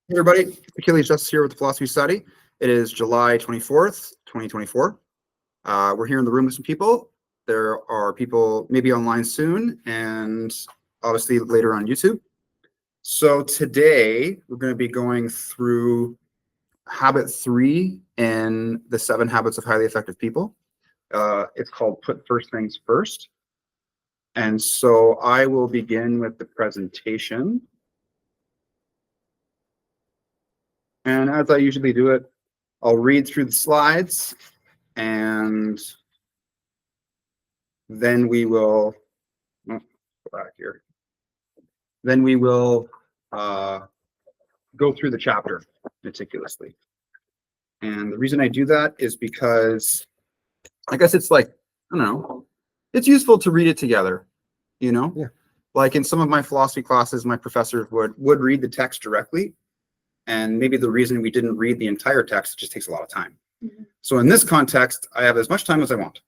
Hey everybody, Achilles Justice here with the Philosophy Study. It is July 24th, 2024. We're here in the room with some people. There are people maybe online soon and obviously later on YouTube. So today we're going to be going through habit 3 in the 7 habits of highly effective people. It's called Put First Things First. And so I will begin with the presentation. And as I usually do it, I'll read through the slides and then we will go back here. Then we will go through the chapter meticulously. And the reason I do that is because I guess it's like, I don't know, it's useful to read it together, you know? Yeah. Like in some of my philosophy classes, my professors would read the text directly. And maybe the reason we didn't read the entire text, it just takes a lot of time. Mm-hmm. So in this context, I have as much time as I want,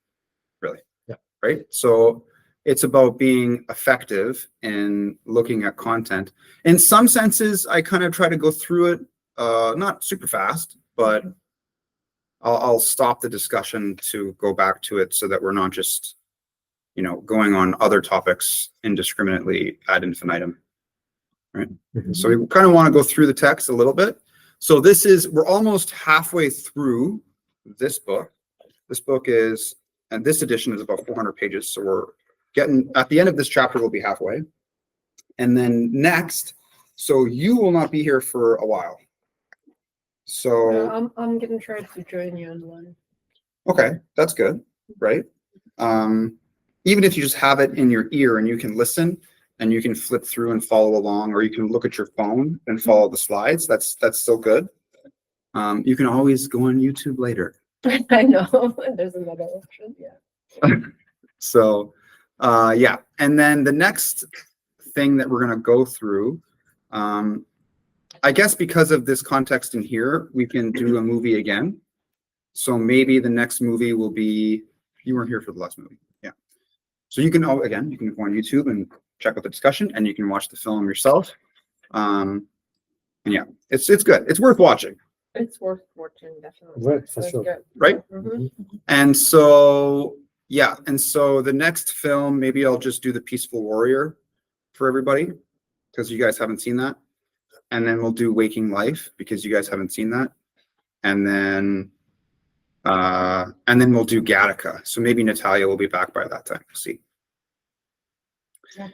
really. Yeah. Right? So it's about being effective in looking at content. In some senses, I kind of try to go through it, not super fast, but I'll stop the discussion to go back to it so that we're not just, going on other topics indiscriminately ad infinitum. Right. Mm-hmm. So we kind of want to go through the text a little bit. So we're almost halfway through this book. This book is, and this edition is about 400 pages. So we're getting, at the end of this chapter, we'll be halfway. And then next, so you will not be here for a while. So yeah, I'm going to try to join you online. Okay, that's good, right? Even if you just have it in your ear and you can listen, and you can flip through and follow along, or you can look at your phone and follow the slides. That's still good. You can always go on YouTube later. I know, there's another option, yeah. So, yeah. And then the next thing that we're going to go through, I guess because of this context in here, we can do a movie again. So maybe the next movie will be, you weren't here for the last movie. Yeah. So you can, again, you can go on YouTube and check out the discussion, and you can watch the film yourself. And yeah, it's good. It's worth watching. It's worth watching, definitely. Right, for sure. Good. Right? Mm-hmm. And so, yeah. And so the next film, maybe I'll just do The Peaceful Warrior for everybody, because you guys haven't seen that. And then we'll do Waking Life, because you guys haven't seen that. And then we'll do Gattaca. So maybe Natalia will be back by that time. We'll see. Yeah.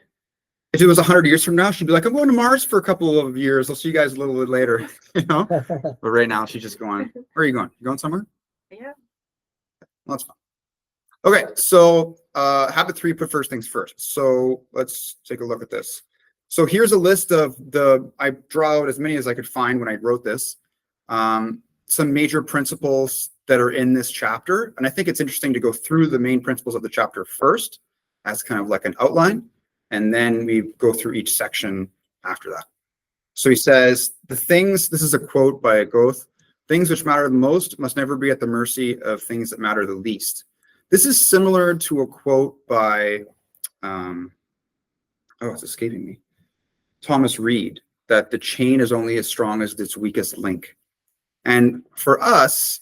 If it was 100 years from now, she'd be like, I'm going to Mars for a couple of years. I'll see you guys a little bit later, But right now, she's just going, where are you going? You going somewhere? Yeah. Well, that's fine. Okay, so habit 3, put first things first. So let's take a look at this. So here's a list of I draw out as many as I could find when I wrote this. Some major principles that are in this chapter. And I think it's interesting to go through the main principles of the chapter first as kind of like an outline. And then we go through each section after that. So he says, this is a quote by Goethe, things which matter the most must never be at the mercy of things that matter the least. This is similar to a quote by, it's escaping me, Thomas Reid, that the chain is only as strong as its weakest link. And for us,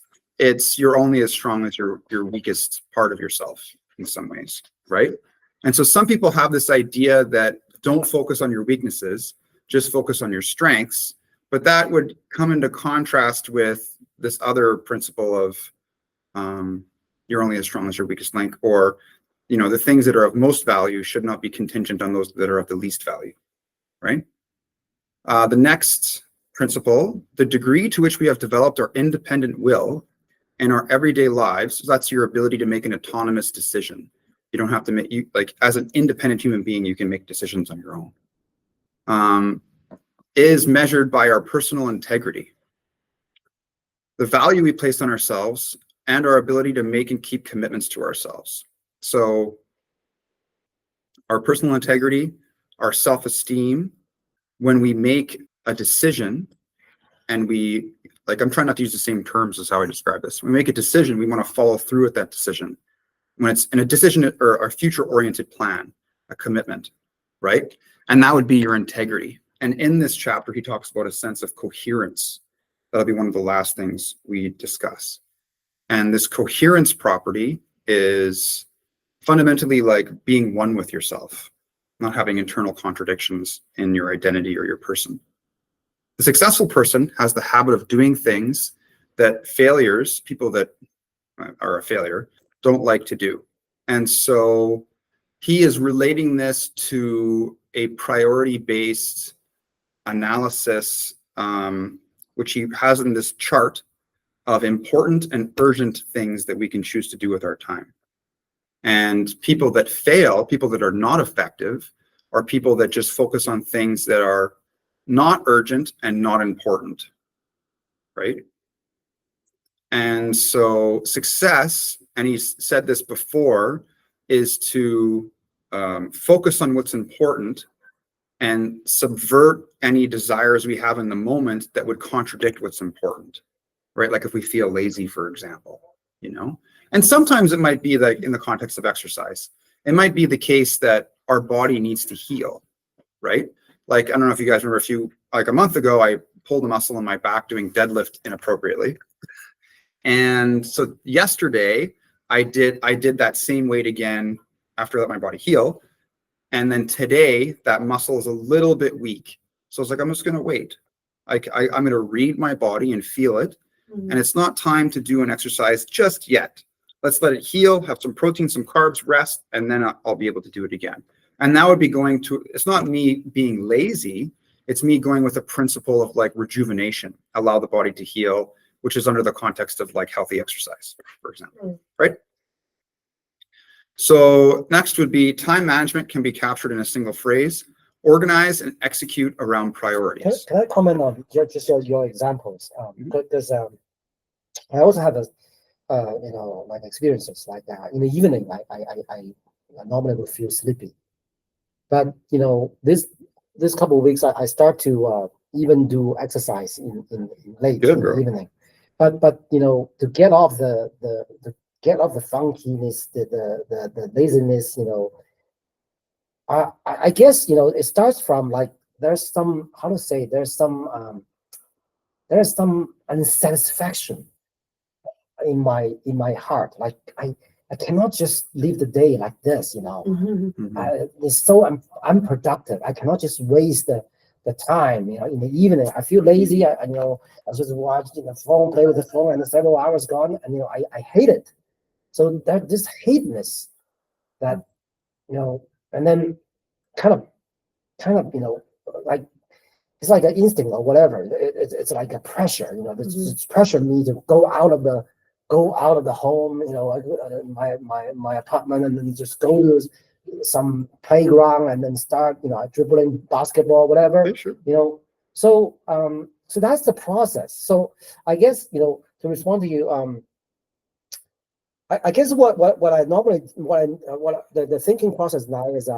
you're only as strong as your weakest part of yourself in some ways, right? And so some people have this idea that don't focus on your weaknesses, just focus on your strengths. But that would come into contrast with this other principle of you're only as strong as your weakest link, or the things that are of most value should not be contingent on those that are of the least value, right? The next principle, the degree to which we have developed our independent will in our everyday lives, so that's your ability to make an autonomous decision. You don't have to make, as an independent human being, you can make decisions on your own, is measured by our personal integrity. The value we place on ourselves and our ability to make and keep commitments to ourselves. So our personal integrity, our self-esteem, when we make a decision and I'm trying not to use the same terms as how I describe this. When we make a decision, we want to follow through with that decision. When it's in a decision or a future-oriented plan, a commitment, right? And that would be your integrity. And in this chapter, he talks about a sense of coherence. That'll be one of the last things we discuss. And this coherence property is fundamentally like being one with yourself, not having internal contradictions in your identity or your person. The successful person has the habit of doing things that failures, people that are a failure, don't like to do. And so he is relating this to a priority-based analysis, which he has in this chart of important and urgent things that we can choose to do with our time. And people that fail, people that are not effective, are people that just focus on things that are not urgent and not important, right? And so success, and he's said this before, is to focus on what's important and subvert any desires we have in the moment that would contradict what's important, right? Like if we feel lazy, for example, you know? And sometimes it might be like in the context of exercise, it might be the case that our body needs to heal, right? Like, I don't know if you guys remember like a month ago, I pulled a muscle in my back doing deadlift inappropriately. And so yesterday I did that same weight again after I let my body heal. And then today that muscle is a little bit weak. So I was like, I'm just going to wait. I'm going to read my body and feel it. And it's not time to do an exercise just yet. Let's let it heal, have some protein, some carbs, rest, and then I'll be able to do it again. And that would be going to, it's not me being lazy. It's me going with a principle of like rejuvenation, allow the body to heal, which is under the context of like healthy exercise, for example, right? So next would be time management can be captured in a single phrase: organize and execute around priorities. Can I comment on just your examples? Because I also have like experiences like that. In the evening, I normally will feel sleepy, but this couple of weeks I start to even do exercise in late in the evening. But to get off the funkiness, the laziness, I guess it starts from like there's some unsatisfaction in my heart. Like I cannot just live the day like this, it's so unproductive. I cannot just waste the time, in the evening. I feel lazy. I just watch the phone, play with the phone, and several hours gone, and I hate it. So that this hateness that and then kind of like it's like an instinct or whatever. It's like a pressure, it's pressure me to go out of the home, my apartment, and then just go to some playground and then start, dribbling basketball, whatever. Okay, sure. So that's the process. So I guess to respond to you, I guess what I normally what the thinking process now is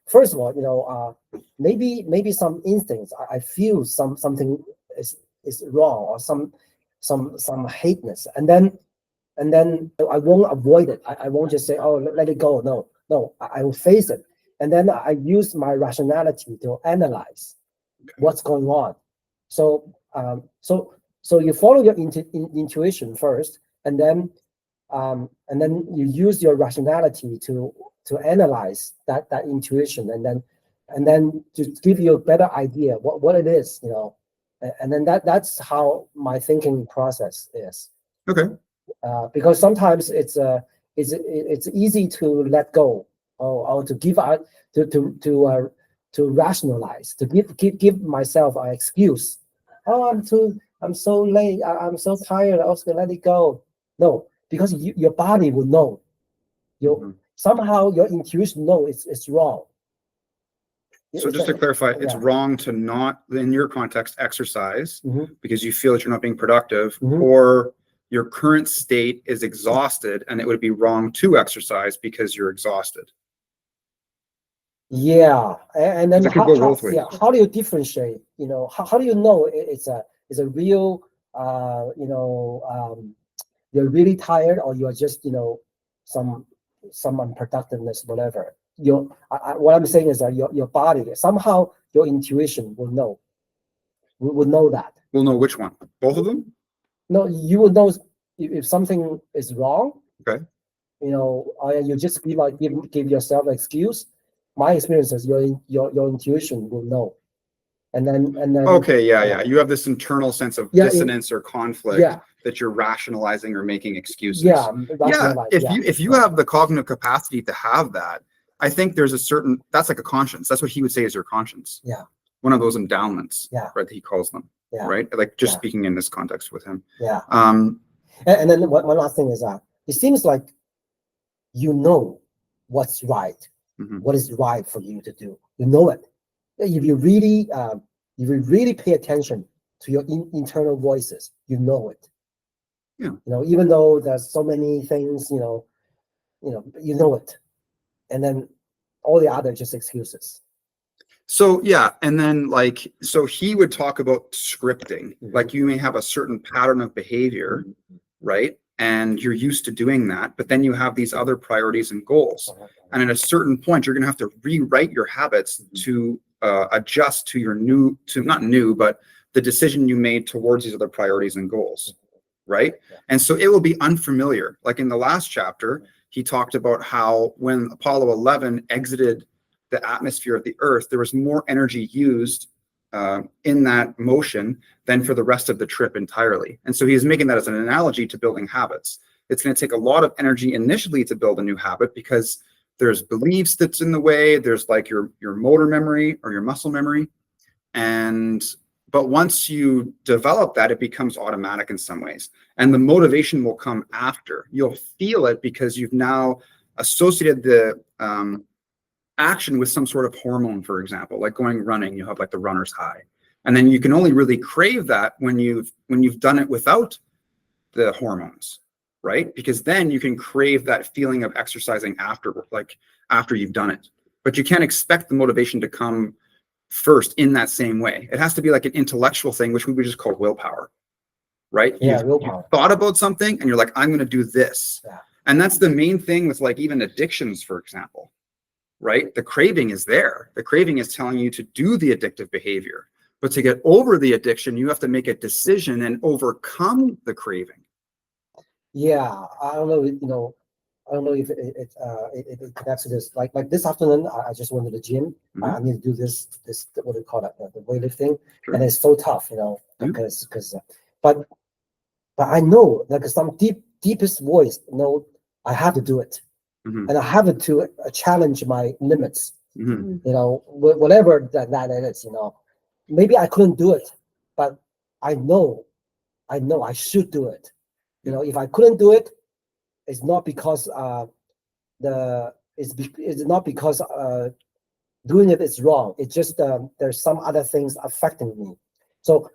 first of all, maybe some instincts I feel something is wrong, or some hateness, and then I won't avoid it. I won't just say, oh, let it go. No, I will face it, and then I use my rationality to analyze what's going on. So you follow your intuition first, and then you use your rationality to analyze that intuition, and then to give you a better idea what it is, and then that's how my thinking process is. Okay. Because sometimes it's easy to let go, or to give out to rationalize, to give myself an excuse. Oh, I'm so late. I'm so tired. I was gonna let it go. No, because your body will know. Somehow your intuition knows it's wrong. So just to clarify, it's wrong to not, in your context, exercise because you feel that you're not being productive, or your current state is exhausted, and it would be wrong to exercise because you're exhausted. Yeah, and then how do you differentiate? How do you know it's a real you're really tired, or you're just some unproductiveness, whatever. What I'm saying is that your body, somehow your intuition will know We would know that. We'll know which one. Both of them? No, you would know if something is wrong. Okay. You know, you just give yourself an excuse. My experience is your intuition will know, and then Okay, yeah. You have this internal sense of Yeah, dissonance or conflict yeah, that you're rationalizing or making excuses. yeah, that's Yeah, right, if you have the cognitive capacity to have that, I think there's a certain, that's like a conscience. That's what he would say is your conscience. Yeah. One of those endowments. Yeah. Right, that he calls them. Yeah. Right, like just Yeah. speaking in this context with him. yeah. Um, And then one last thing is that it seems like you know what's right, mhm. what is right for you to do. You know it. If you really pay attention to your internal voices, you know it. Yeah. You know, even though there's so many things, you know it, and then all the other just excuses. So yeah, and then like, so he would talk about scripting. Mhm. Like you may have a certain pattern of behavior, right? And you're used to doing that, but then you have these other priorities and goals. And at a certain point, you're going to have to rewrite your habits to adjust to your not new, but the decision you made towards these other priorities and goals, right? Yeah. And so it will be unfamiliar. Like in the last chapter, he talked about how when Apollo 11 exited the atmosphere of the Earth, there was more energy used in that motion than for the rest of the trip entirely. And so he's making that as an analogy to building habits. It's going to take a lot of energy initially to build a new habit because there's beliefs that's in the way. There's like your motor memory or your muscle memory. But once you develop that, it becomes automatic in some ways. And the motivation will come after. You'll feel it because you've now associated the action with some sort of hormone, for example, like going running, you have like the runner's high. And then you can only really crave that when you've done it without the hormones, right? Because then you can crave that feeling of exercising after you've done it. But you can't expect the motivation to come first in that same way. It has to be like an intellectual thing, which we would just call willpower, right? Yeah, You've willpower. thought about something and you're like, I'm going to do this. Yeah. And that's the main thing with like even addictions, for example, right? The craving is there. The craving is telling you to do the addictive behavior. But to get over the addiction, you have to make a decision and overcome the craving. Yeah, I don't know. I don't know if it connects to this. Like this afternoon, I just went to the gym. Mhm. I need to do this what do you call it, the weightlifting, Sure. and it's so tough, Mhm. because but I know like some deepest voice, I have to do it, Mhm. and I have to challenge my limits. Mhm. Whatever that is, maybe I couldn't do it, but I know I should do it. If I couldn't do it, it's not because it's not because doing it is wrong. It's just there's some other things affecting me. So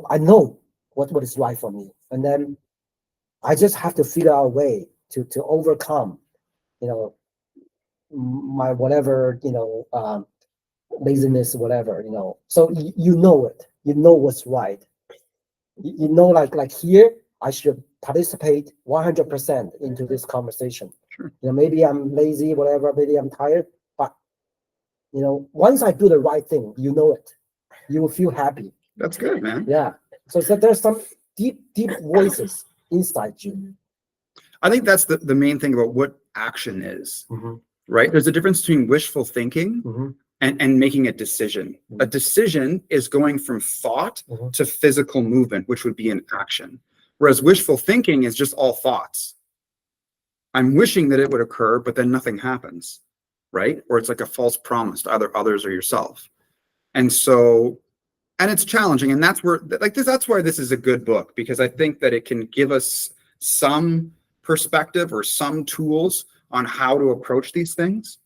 I know what is right for me, and then I just have to figure out a way to overcome, my whatever laziness, whatever. So you know it. You know what's right. Like here, I should participate 100% into this conversation. Sure. Maybe I'm lazy, whatever, maybe I'm tired, but once I do the right thing, you know it. You will feel happy. That's good, man. Yeah. So there's some deep voices inside you. I think that's the main thing about what action is, Mm-hmm. right? There's a difference between wishful thinking Mm-hmm. and making a decision. A decision is going from thought Mhm. to physical movement, which would be an action. Whereas wishful thinking is just all thoughts. I'm wishing that it would occur, but then nothing happens, right? Or it's like a false promise to either others or yourself. And it's challenging. And that's why this is a good book, because I think that it can give us some perspective or some tools on how to approach these things,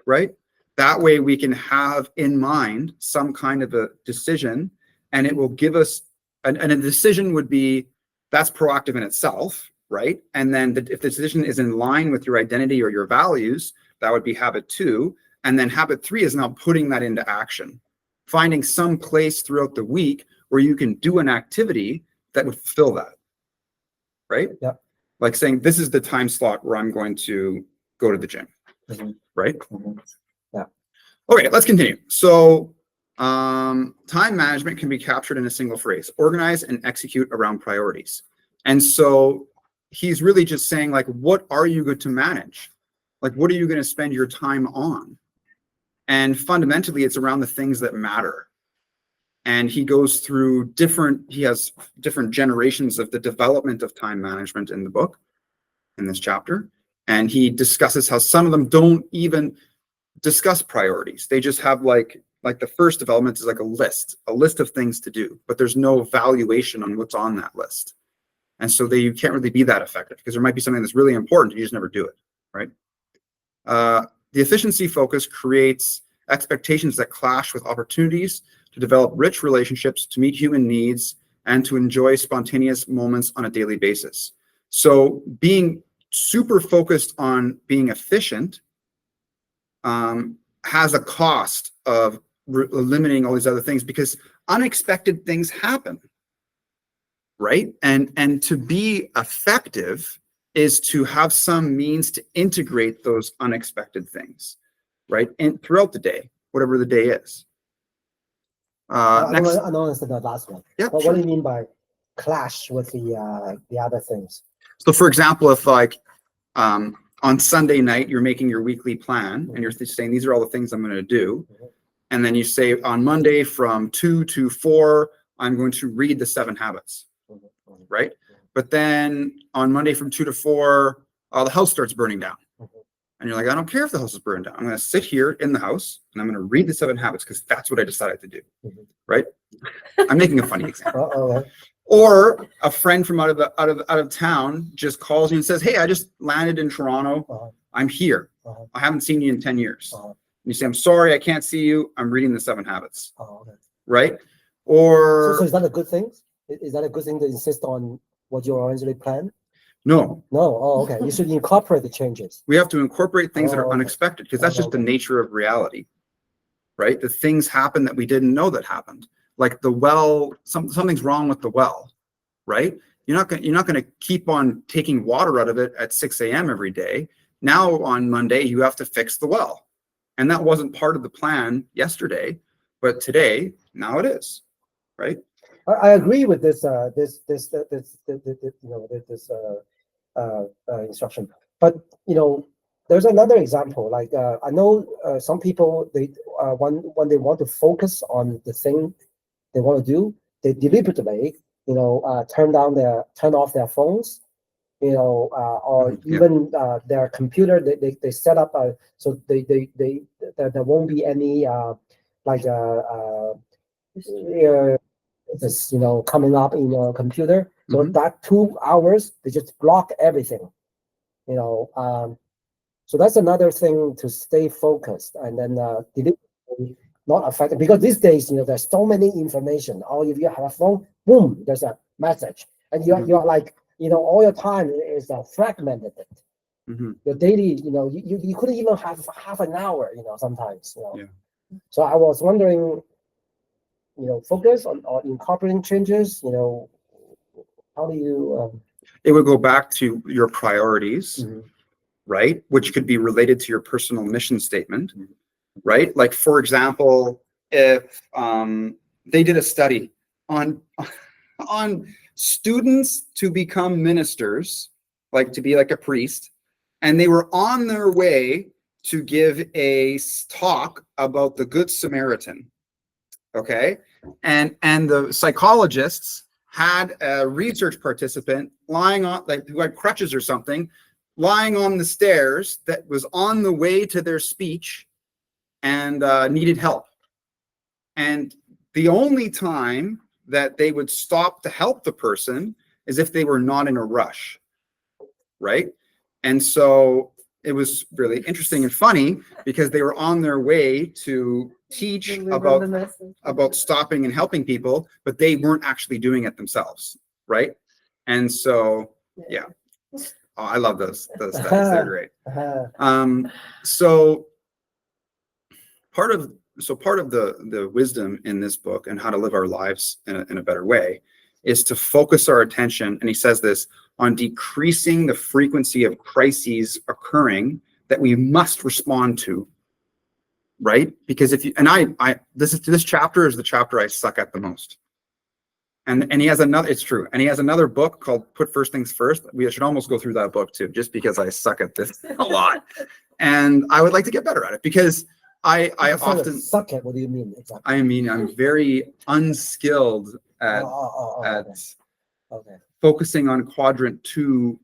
right? That way we can have in mind some kind of a decision, and it will give us, and a decision would be, that's proactive in itself, right? And then if the decision is in line with your identity or your values, that would be habit 2. And then habit 3 is now putting that into action, finding some place throughout the week where you can do an activity that would fulfill that, right? Yep. Like saying, this is the time slot where I'm going to go to the gym, Mhm. right? Mhm. Yeah. Okay, let's continue. So Time management can be captured in a single phrase: organize and execute around priorities. And so he's really just saying, like, what are you going to manage? Like, what are you going to spend your time on? And fundamentally, it's around the things that matter. And he goes through he has different generations of the development of time management in the book, in this chapter. And he discusses how some of them don't even discuss priorities. They just have like the first development is like a list of things to do, but there's no valuation on what's on that list. And so you can't really be that effective because there might be something that's really important, you just never do it, right? The efficiency focus creates expectations that clash with opportunities to develop rich relationships, to meet human needs, and to enjoy spontaneous moments on a daily basis. So being super focused on being efficient has a cost of eliminating all these other things, because unexpected things happen, right? And to be effective is to have some means to integrate those unexpected things, right? And throughout the day, whatever the day is. I Next, don't understand the last one. yeah, What sure. do you mean by clash with the other things? So for example, if like on Sunday night, you're making your weekly plan and you're saying, these are all the things I'm going to do. And then you say on Monday from 2 to 4, I'm going to read the 7 habits, right? But then on Monday from 2 to 4, the house starts burning down. And you're like, I don't care if the house is burned down. I'm going to sit here in the house and I'm going to read the 7 habits because that's what I decided to do, right? I'm making a funny example. Or a friend from out of town just calls you and says, hey, I just landed in Toronto. I'm here. I haven't seen you in 10 years. You say, I'm sorry, I can't see you. I'm reading the 7 habits, right? Or so is that a good thing? Is that a good thing to insist on what you originally planned? no. Okay. You should incorporate the changes. We have to incorporate things that are Okay. unexpected, because that's just the nature of reality, right? The things happen that we didn't know that happened. Like the well, something's wrong with the well, right? You're not going to keep on taking water out of it at 6 a.m. every day. Now on Monday, you have to fix the well. And that wasn't part of the plan yesterday, but today, now it is, right? I agree with this instruction, but there's another example. Like I know some people, they when they want to focus on the thing they want to do, they deliberately turn off their phones, or even their computer. They set up so there won't be any this coming up in your computer. So that 2 hours they just block everything. So that's another thing to stay focused, and then deliberately not affected, because these days there's so many information. Or if you have a phone, boom, there's a message, and you're like all your time is fragmented. Your daily, you couldn't even have half an hour, sometimes. Yeah. So I was wondering, focus on incorporating changes. How do you? It would go back to your priorities, right? Which could be related to your personal mission statement, right? Like, for example, if they did a study on students to become ministers, like to be like a priest, and they were on their way to give a talk about the Good Samaritan, okay? And the psychologists had a research participant lying on, like, who had crutches or something, lying on the stairs, that was on the way to their speech and needed help. And the only time that they would stop to help the person is if they were not in a rush, right? And so it was really interesting and funny, because they were on their way to teach about stopping and helping people, but they weren't actually doing it themselves, right? And so, yeah. Oh, I love those studies. They're great. So part of the wisdom in this book and how to live our lives in a better way is to focus our attention, and he says this, on decreasing the frequency of crises occurring that we must respond to. right? Because if you, and this chapter is the chapter I suck at the most. And he has another, it's true. And he has another book called Put First Things First. We should almost go through that book too, just because I suck at this a lot. And I would like to get better at it because I often suck at. What do you mean exactly? I mean, I'm very unskilled at Okay. focusing on quadrant 2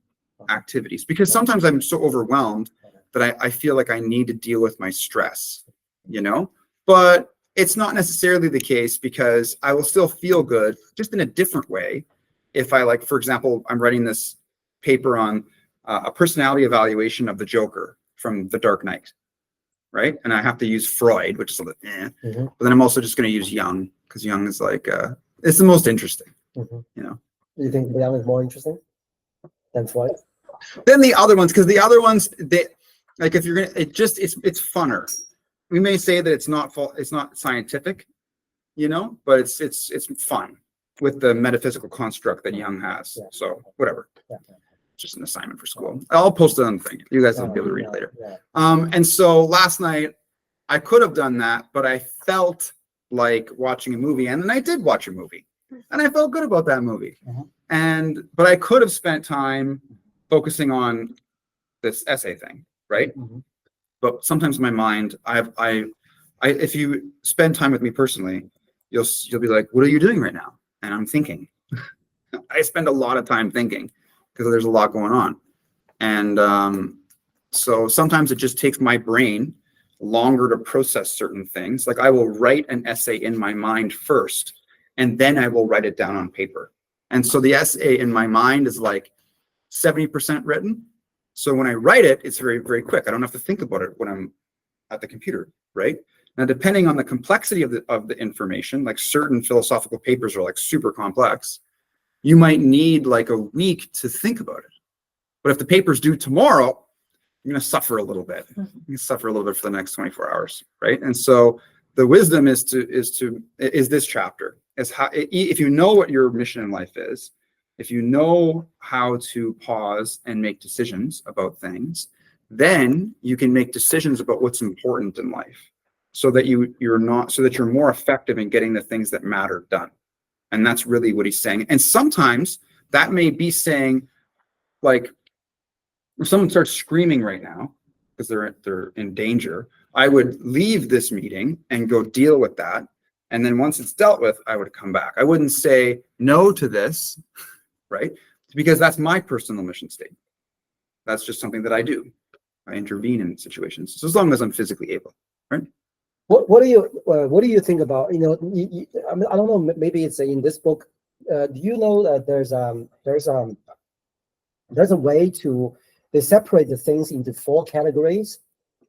activities because sometimes I'm so overwhelmed that I feel like I need to deal with my stress, you know, but it's not necessarily the case because I will still feel good just in a different way. If I like, for example, I'm writing this paper on a personality evaluation of the Joker from The Dark Knight, right? And I have to use Freud, which is a little, but then I'm also just going to use Jung because Jung is like, it's the most interesting, you know. You think Jung is more interesting than Freud? Then the other ones, because the other ones, they like if you're gonna, it's funner. We may say that it's not scientific, you know, but it's fun with the metaphysical construct that Jung has. Yeah. So whatever. Yeah. Just an assignment for school. I'll post it on the thing. You guys will be able to read it later. And so last night I could have done that, but I felt like watching a movie, and then I did watch a movie, and I felt good about that movie. But I could have spent time focusing on this essay thing, right? But sometimes in my mind, if you spend time with me personally, you'll be like, what are you doing right now? And I'm thinking. I spend a lot of time thinking because there's a lot going on. And so sometimes it just takes my brain longer to process certain things. Like I will write an essay in my mind first, and then I will write it down on paper. And so the essay in my mind is like 70% written. So when I write it, it's very, very quick. I don't have to think about it when I'm at the computer, right? Now, depending on the complexity of the information, like certain philosophical papers are like super complex, you might need like a week to think about it. But if the paper's due tomorrow, you're going to suffer a little bit. You suffer a little bit for the next 24 hours, right? And so the wisdom is this chapter, is how, if you know what your mission in life is, if you know how to pause and make decisions about things, then you can make decisions about what's important in life so that you're more effective in getting the things that matter done. And that's really what he's saying. And sometimes that may be saying, like, if someone starts screaming right now because they're in danger, I would leave this meeting and go deal with that. And then once it's dealt with, I would come back. I wouldn't say no to this, right? Because that's my personal mission statement. That's just something that I do. I intervene in situations, so as long as I'm physically able, right? What do you think about, you know, I mean, I don't know, maybe it's in this book. Do you know that there's a way they separate the things into 4 categories.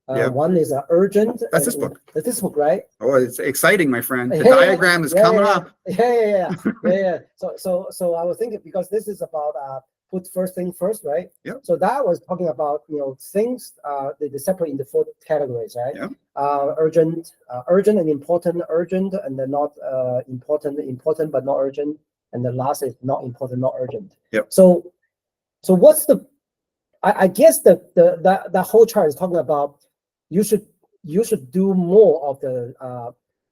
One is urgent. That's this book. That's this book, right? Oh, it's exciting, my friend. The diagram is coming up. Yeah. So I was thinking, because this is about put first thing first, right? Yeah. So that was talking about, you know, things they separate into 4 categories, right? Yeah. Urgent and important, urgent, and then not important but not urgent, and the last is not important, not urgent. Yep. So what's I guess the whole chart is talking about you should do more of the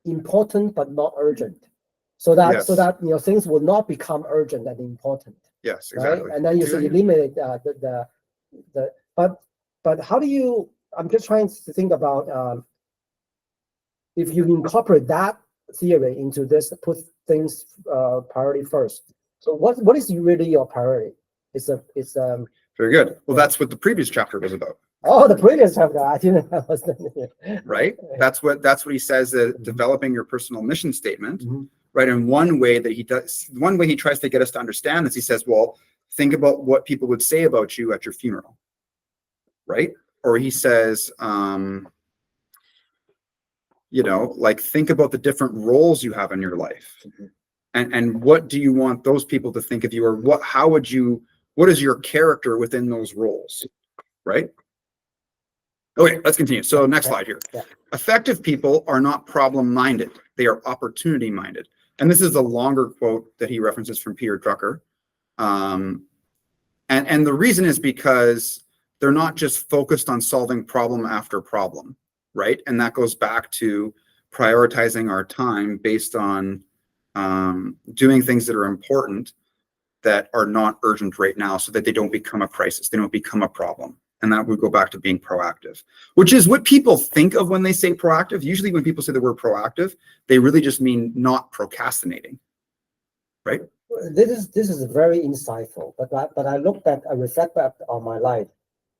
important but not urgent, so that you know things will not become urgent and important. Yes, exactly. Right? And then you should eliminate but how do you? I'm just trying to think about if you incorporate that theory into this, put things priority first. So what is really your priority? It's very good. Well, that's what the previous chapter was about. Oh, the previous chapter. I didn't know. Right. That's what he says. Developing your personal mission statement. Right. And one way he tries to get us to understand this, he says, well, think about what people would say about you at your funeral. Right. Or he says, you know, like, think about the different roles you have in your life, and what do you want those people to think of you, or what is your character within those roles, right? Okay, let's continue. So next slide here. Yeah. Effective people are not problem-minded. They are opportunity-minded. And this is a longer quote that he references from Peter Drucker. And the reason is because they're not just focused on solving problem after problem. right? And that goes back to prioritizing our time based on doing things that are important that are not urgent right now so that they don't become a crisis, they don't become a problem. And that would go back to being proactive, which is what people think of when they say proactive. Usually when people say the word proactive, they really just mean not procrastinating, right? This is very insightful, but I look back, I reflect back on my life.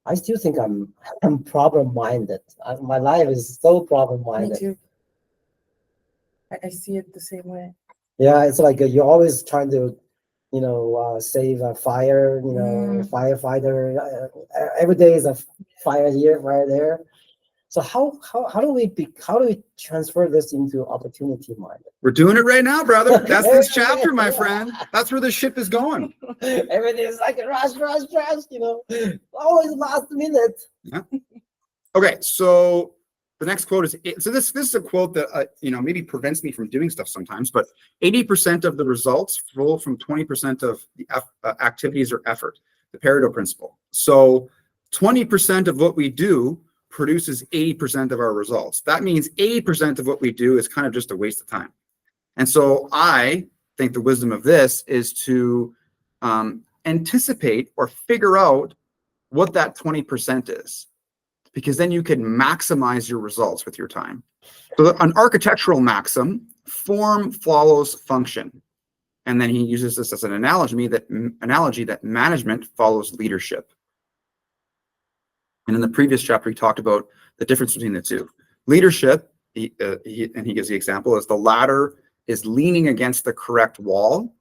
I still think I'm problem minded. My life is so problem Me minded. too. I see it the same way. Yeah, it's like you're always trying to, save a fire. Firefighter. Every day is a fire here, fire there. So how do we transfer this into opportunity minded? We're doing it right now, brother. That's this chapter, my friend. That's where the ship is going. Everything is like rush, always last minute. Okay, so the next quote is, so this is a quote that, maybe prevents me from doing stuff sometimes, but 80% of the results flow from 20% of the activities or effort, the Pareto principle. So 20% of what we do produces 80% of our results. That means 80% of what we do is kind of just a waste of time. And so I think the wisdom of this is to anticipate or figure out what that 20% is, because then you can maximize your results with your time. So an architectural maxim, form follows function. And then he uses this as an analogy that management follows leadership. And in the previous chapter, he talked about the difference between the two. Leadership, and he gives the example, is the ladder is leaning against the correct wall,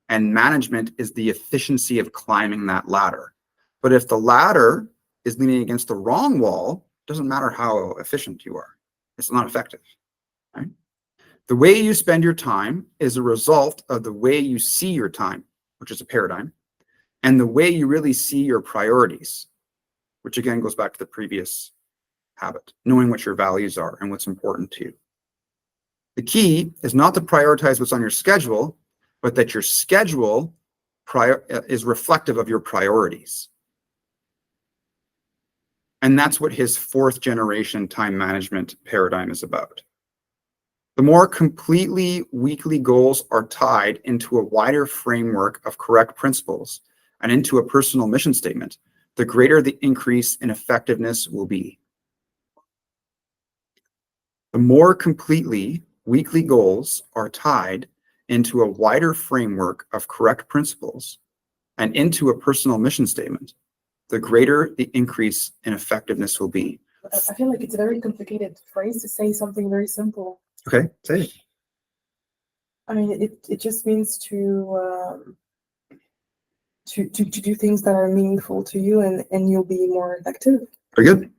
and management is the efficiency of climbing that ladder. But if the ladder is leaning against the wrong wall, it doesn't matter how efficient you are. It's not effective. Right? The way you spend your time is a result of the way you see your time, which is a paradigm, and the way you really see your priorities, which again goes back to the previous habit, knowing what your values are and what's important to you. The key is not to prioritize what's on your schedule, but that your schedule is reflective of your priorities. And that's what his 4th generation time management paradigm is about. The more completely weekly goals are tied into a wider framework of correct principles and into a personal mission statement, the greater the increase in effectiveness will be. The more completely weekly goals are tied into a wider framework of correct principles and into a personal mission statement, the greater the increase in effectiveness will be. I feel like it's a very complicated phrase to say something very simple. Okay, say it. I mean, it just means to do things that are meaningful to you, and you'll be more effective. Very good.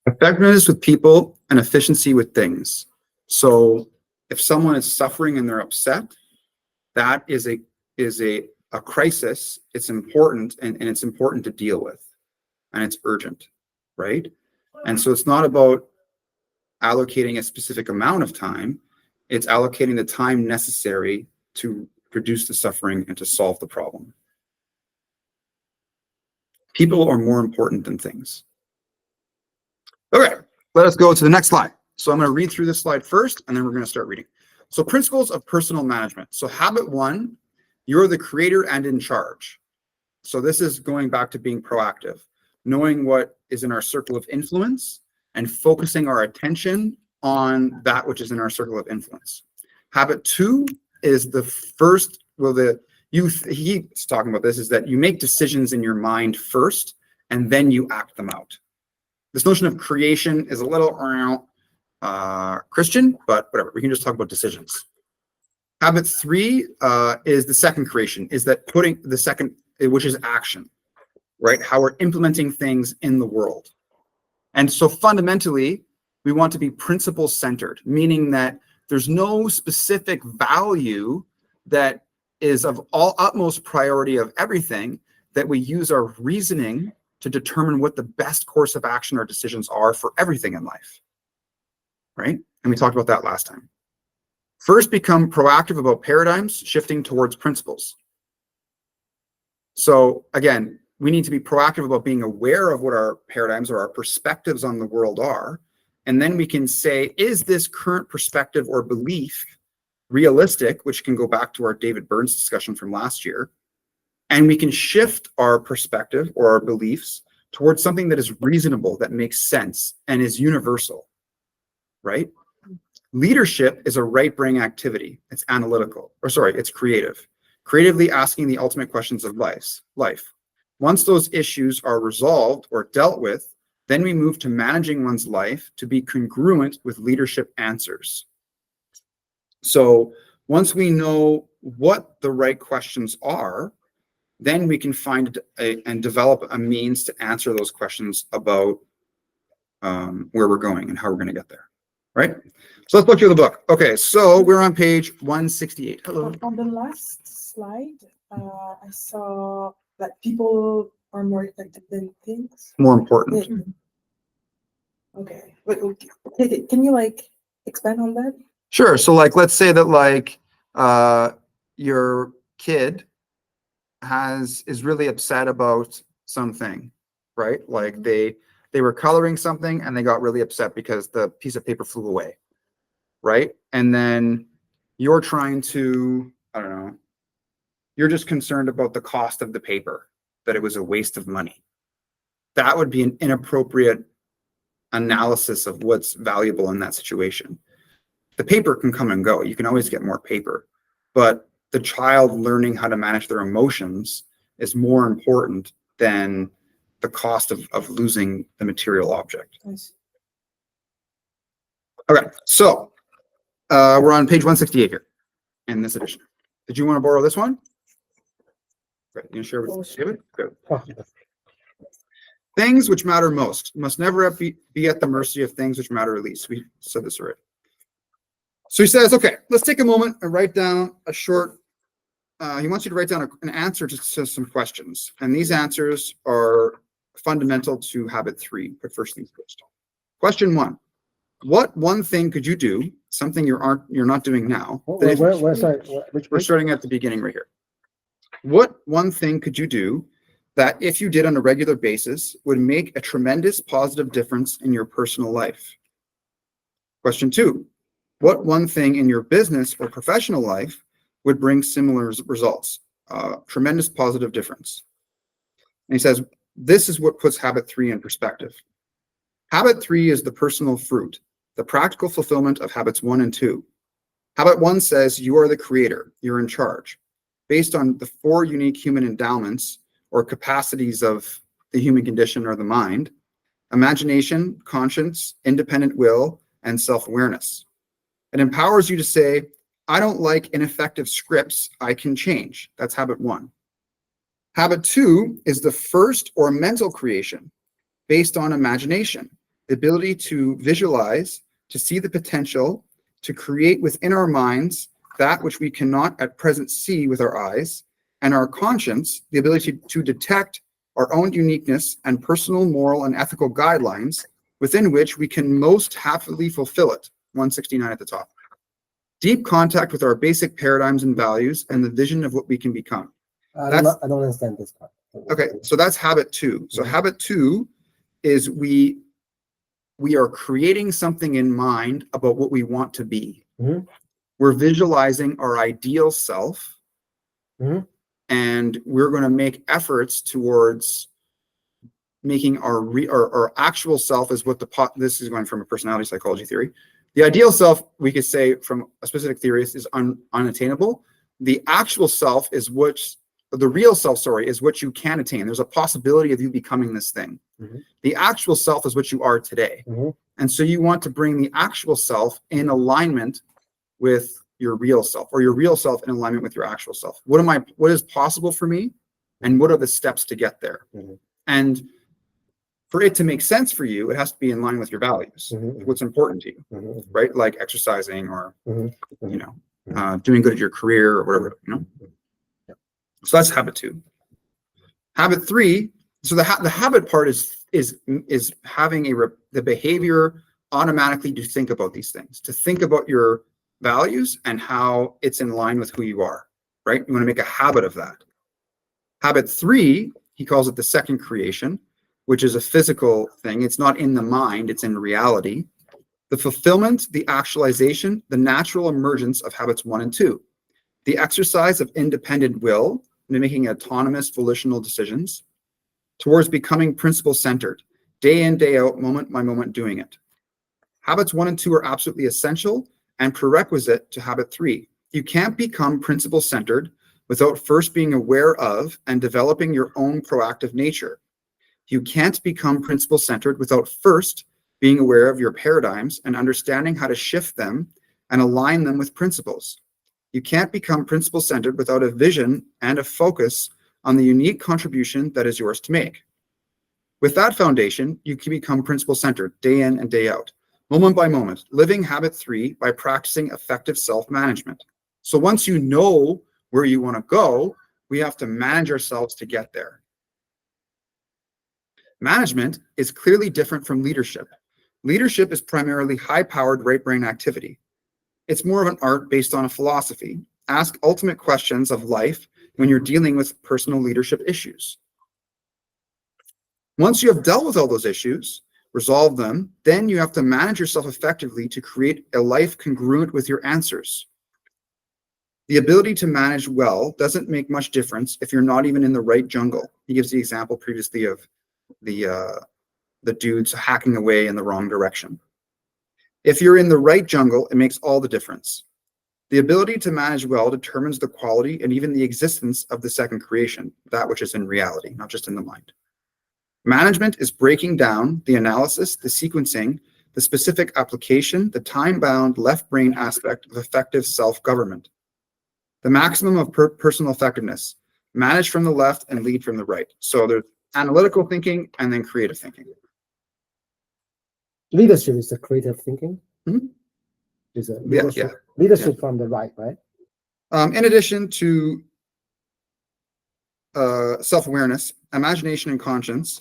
Effectiveness with people and efficiency with things. So if someone is suffering and they're upset, that is a crisis. It's important, and it's important to deal with, and it's urgent, right? And so it's not about allocating a specific amount of time. It's allocating the time necessary to reduce the suffering and to solve the problem. People are more important than things. Okay, let us go to the next slide. So I'm going to read through this slide first, and then we're going to start reading. So principles of personal management. So habit 1, you're the creator and in charge. So this is going back to being proactive, knowing what is in our circle of influence and focusing our attention on that which is in our circle of influence. Habit 2 is the first, he's talking about this, is that you make decisions in your mind first, and then you act them out. This notion of creation is a little Christian, but whatever, we can just talk about decisions. Habit 3 is the second creation, is that putting the second, which is action, right? How we're implementing things in the world. And so fundamentally, we want to be principle centered, meaning that there's no specific value that is of utmost priority of everything, that we use our reasoning to determine what the best course of action or decisions are for everything in life, right? And we talked about that last time. First, become proactive about paradigms, shifting towards principles. So again, we need to be proactive about being aware of what our paradigms or our perspectives on the world are. And then we can say, is this current perspective or belief realistic, which can go back to our David Burns discussion from last year. And we can shift our perspective or our beliefs towards something that is reasonable, that makes sense, and is universal, right? Leadership is a right brain activity. It's analytical, or sorry, it's creative. Creatively asking the ultimate questions of life. Once those issues are resolved or dealt with, then we move to managing one's life to be congruent with leadership answers. So once we know what the right questions are, then we can find and develop a means to answer those questions about where we're going and how we're going to get there, right? So let's look through the book. Okay, so we're on page 168. Hello. On the last slide, I saw that people are more effective than things. More important. Okay, but okay, can you like expand on that? Sure. So like, let's say that like your kid is really upset about something, right? Like they were coloring something and they got really upset because the piece of paper flew away, right? And then you're trying to, I don't know, you're just concerned about the cost of the paper, that it was a waste of money. That would be an inappropriate analysis of what's valuable in that situation. The paper can come and go. You can always get more paper, but the child learning how to manage their emotions is more important than the cost of losing the material object. Nice. Okay, so we're on page 168 here in this edition. Did you want to borrow this one? Great. You can share with David? Good. Things which matter most must never be at the mercy of things which matter least. We said this already. So he says, okay, let's take a moment and write down a short, he wants you to write down an answer to some questions. And these answers are fundamental to habit 3, but first things first. Question 1, what one thing could you do, something you're not doing now? We're starting at the beginning right here. What one thing could you do that if you did on a regular basis would make a tremendous positive difference in your personal life? Question 2, what one thing in your business or professional life would bring similar results? Tremendous positive difference. And he says, this is what puts habit 3 in perspective. Habit 3 is the personal fruit, the practical fulfillment of habits 1 and 2. Habit 1 says you are the creator, you're in charge. Based on the 4 unique human endowments or capacities of the human condition or the mind: imagination, conscience, independent will, and self-awareness. It empowers you to say, I don't like ineffective scripts, I can change. That's habit 1. Habit 2 is the first or mental creation based on imagination, the ability to visualize, to see the potential, to create within our minds that which we cannot at present see with our eyes, and our conscience, the ability to detect our own uniqueness and personal, moral, and ethical guidelines within which we can most happily fulfill it. 169 at the top. Deep contact with our basic paradigms and values and the vision of what we can become. I don't understand this part. Okay, so that's habit 2. So habit 2 is we are creating something in mind about what we want to be. Mhm. We're visualizing our ideal self, Mhm. and we're going to make efforts towards making our actual self is what this is going from a personality psychology theory. The ideal self, we could say from a specific theorist, is unattainable. The actual self is the real self, sorry, is what you can attain. There's a possibility of you becoming this thing. Mhm. The actual self is what you are today. Mhm. And so you want to bring the actual self in alignment with your real self, or your real self in alignment with your actual self. What is possible for me? And what are the steps to get there? Mhm. And for it to make sense for you, it has to be in line with your values, Mhm. what's important to you, Mhm. right? Like exercising or, Mhm. you know, doing good at your career or whatever, you know? So that's habit 2. Habit 3, so the habit part is having the behavior automatically to think about these things, to think about your values and how it's in line with who you are, right? You want to make a habit of that. Habit 3, he calls it the second creation, which is a physical thing. It's not in the mind, it's in reality. The fulfillment, the actualization, the natural emergence of habits 1 and 2. The exercise of independent will, making autonomous volitional decisions, towards becoming principle-centered, day in, day out, moment by moment doing it. Habits 1 and 2 are absolutely essential and prerequisite to habit 3. You can't become principle-centered without first being aware of and developing your own proactive nature. You can't become principle-centered without first being aware of your paradigms and understanding how to shift them and align them with principles. You can't become principle-centered without a vision and a focus on the unique contribution that is yours to make. With that foundation, you can become principle-centered day in and day out, moment by moment, living habit 3 by practicing effective self-management. So once you know where you want to go, we have to manage ourselves to get there. Management is clearly different from leadership. Leadership is primarily high-powered right brain activity. It's more of an art based on a philosophy. Ask ultimate questions of life when you're dealing with personal leadership issues. Once you have dealt with all those issues, resolve them, then you have to manage yourself effectively to create a life congruent with your answers. The ability to manage well doesn't make much difference if you're not even in the right jungle. He gives the example previously of the dudes hacking away in the wrong direction. If you're in the right jungle, it makes all the difference. The ability to manage well determines the quality and even the existence of the second creation, that which is in reality, not just in the mind. Management is breaking down the analysis, the sequencing, the specific application, the time-bound left brain aspect of effective self-government. The maximum of personal effectiveness, manage from the left and lead from the right. So there's analytical thinking and then creative thinking. Leadership is the creative thinking. Mhm. Is a Yeah, leadership, yeah. leadership from the right, right? In addition to self-awareness, imagination and conscience,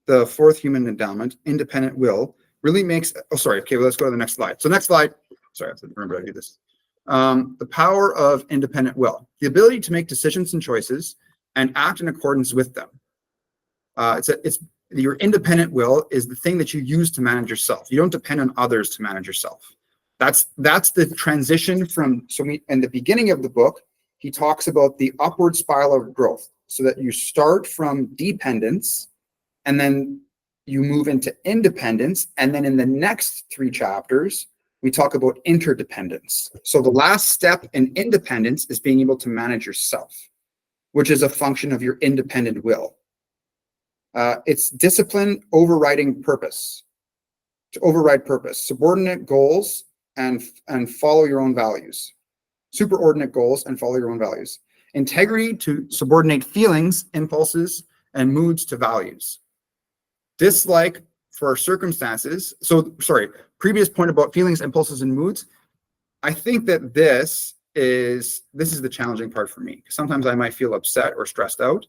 the fourth human endowment, independent will, really makes, okay, well, let's go to the next slide. So next slide, sorry, I have to remember how to do this. The power of independent will, the ability to make decisions and choices and act in accordance with them. It's your independent will is the thing that you use to manage yourself. You don't depend on others to manage yourself. That's the transition from, in the beginning of the book, he talks about the upward spiral of growth, so that you start from dependence and then you move into independence. And then in the next 3 chapters, we talk about interdependence. So the last step in independence is being able to manage yourself, which is a function of your independent will. It's discipline overriding purpose. To override purpose, subordinate goals and follow your own values. Superordinate goals and follow your own values. Integrity to subordinate feelings, impulses, and moods to values. Dislike for circumstances. So, previous point about feelings, impulses, and moods. I think that this is the challenging part for me. Sometimes I might feel upset or stressed out,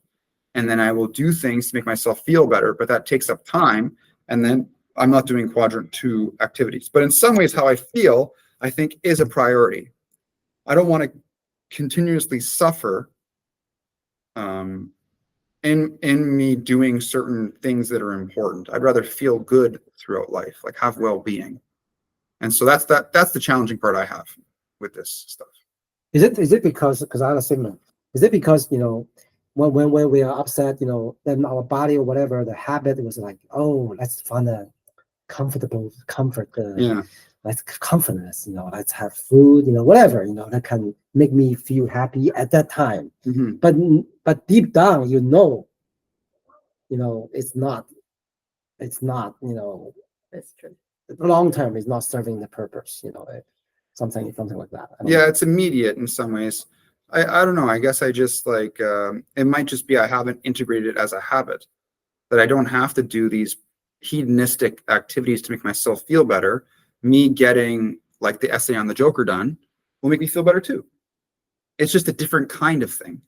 and then I will do things to make myself feel better, but that takes up time, and then I'm not doing quadrant 2 activities. But in some ways, how I feel, I think, is a priority. I don't want to continuously suffer in me doing certain things that are important. I'd rather feel good throughout life, like have well-being. And so that's the challenging part I have with this stuff. Is it because I have a segment? Is it because, when we are upset, then our body or whatever, the habit was like, oh, let's find a comfort, let's comfort us, let's have food, whatever, that can make me feel happy at that time. Mm-hmm. But deep down, it's not, That's true. long term is not serving the purpose, something like that. I don't know. It's immediate in some ways. I don't know. I guess I just like, it might just be I haven't integrated it as a habit, that I don't have to do these hedonistic activities to make myself feel better. Me getting like the essay on the Joker done will make me feel better too. It's just a different kind of thing,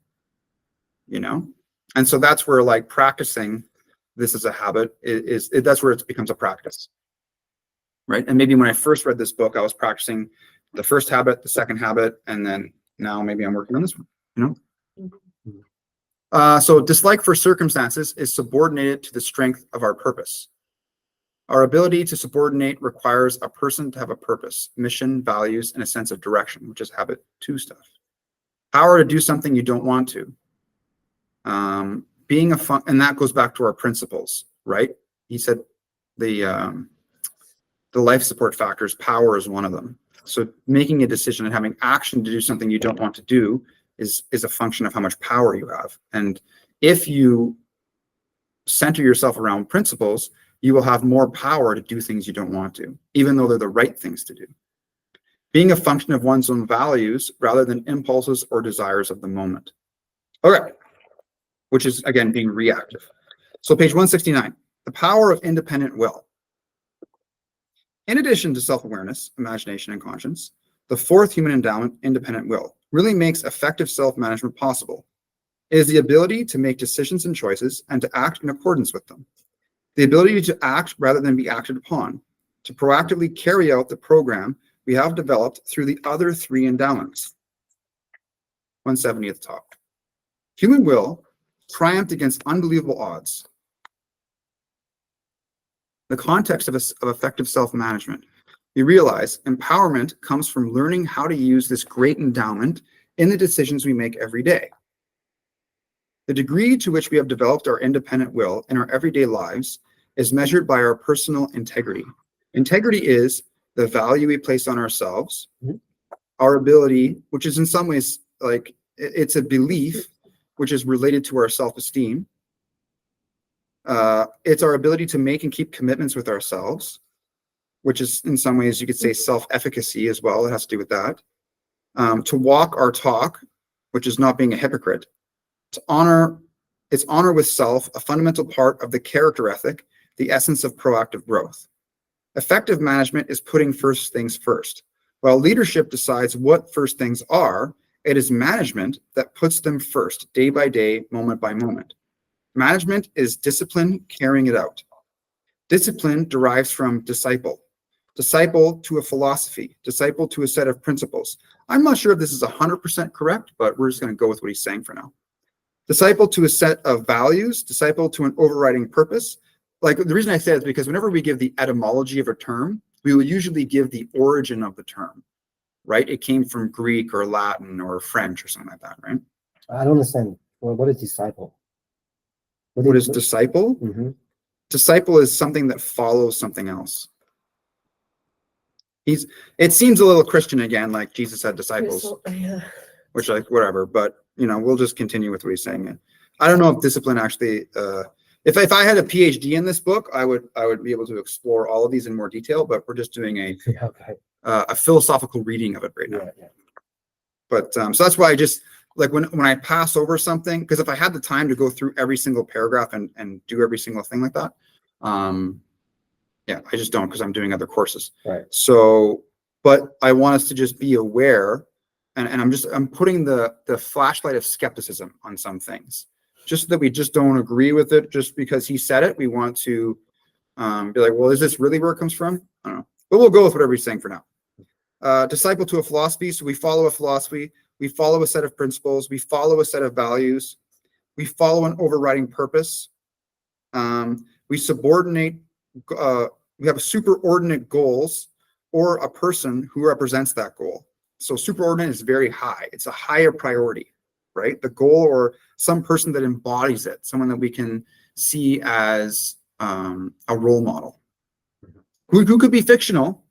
And so that's where like practicing this as a habit that's where it becomes a practice, right? And maybe when I first read this book, I was practicing the first habit, the second habit, and then now maybe I'm working on this one, So dislike for circumstances is subordinated to the strength of our purpose. Our ability to subordinate requires a person to have a purpose, mission, values, and a sense of direction, which is habit 2 stuff. Power to do something you don't want to. Being and that goes back to our principles, right? He said the life support factors, power is one of them. So making a decision and having action to do something you don't want to do is a function of how much power you have. And if you center yourself around principles, you will have more power to do things you don't want to, even though they're the right things to do. Being a function of one's own values rather than impulses or desires of the moment. Okay, which is, again, being reactive. So page 169, the power of independent will. In addition to self-awareness, imagination, and conscience, the fourth human endowment, independent will, really makes effective self-management possible. It is the ability to make decisions and choices and to act in accordance with them. The ability to act rather than be acted upon, to proactively carry out the program we have developed through the other 3 endowments. 170 at the top. Human will triumphed against unbelievable odds. The context of effective self-management. We realize empowerment comes from learning how to use this great endowment in the decisions we make every day. The degree to which we have developed our independent will in our everyday lives is measured by our personal integrity. Integrity is the value we place on ourselves, our ability, which is in some ways like it's a belief, which is related to our self-esteem. It's our ability to make and keep commitments with ourselves, which is in some ways you could say self-efficacy as well. It has to do with that. To walk our talk, which is not being a hypocrite. To honor, it's honor with self, a fundamental part of the character ethic, the essence of proactive growth. Effective management is putting first things first. While leadership decides what first things are, it is management that puts them first, day by day, moment by moment. Management is discipline carrying it out. Discipline derives from disciple. Disciple to a philosophy, disciple to a set of principles. I'm not sure if this is 100% correct, but we're just going to go with what he's saying for now. Disciple to a set of values, disciple to an overriding purpose. Like the reason I say it is because whenever we give the etymology of a term, we would usually give the origin of the term, right? It came from Greek or Latin or French or something like that, right? I don't understand. Well, what is disciple? What is disciple? Mm-hmm. Disciple is something that follows something else. It seems a little Christian again, like Jesus had disciples, which like whatever, but you know, we'll just continue with what he's saying. I don't know if discipline actually, if I had a PhD in this book, I would be able to explore all of these in more detail, but we're just doing a philosophical reading of it right now. Yeah. But so that's why I just like when I pass over something, because if I had the time to go through every single paragraph and do every single thing like that, yeah, I just don't because I'm doing other courses. Right. So, but I want us to just be aware, and I'm putting the flashlight of skepticism on some things, just that we just don't agree with it just because he said it. We want to be like, well, is this really where it comes from? I don't know, but we'll go with whatever he's saying for now. Disciple to a philosophy. So we follow a philosophy. We follow a set of principles. We follow a set of values. We follow an overriding purpose. We subordinate. We have superordinate goals or a person who represents that goal. So superordinate is very high. It's a higher priority, right? The goal or some person that embodies it, someone that we can see as a role model, who could be fictional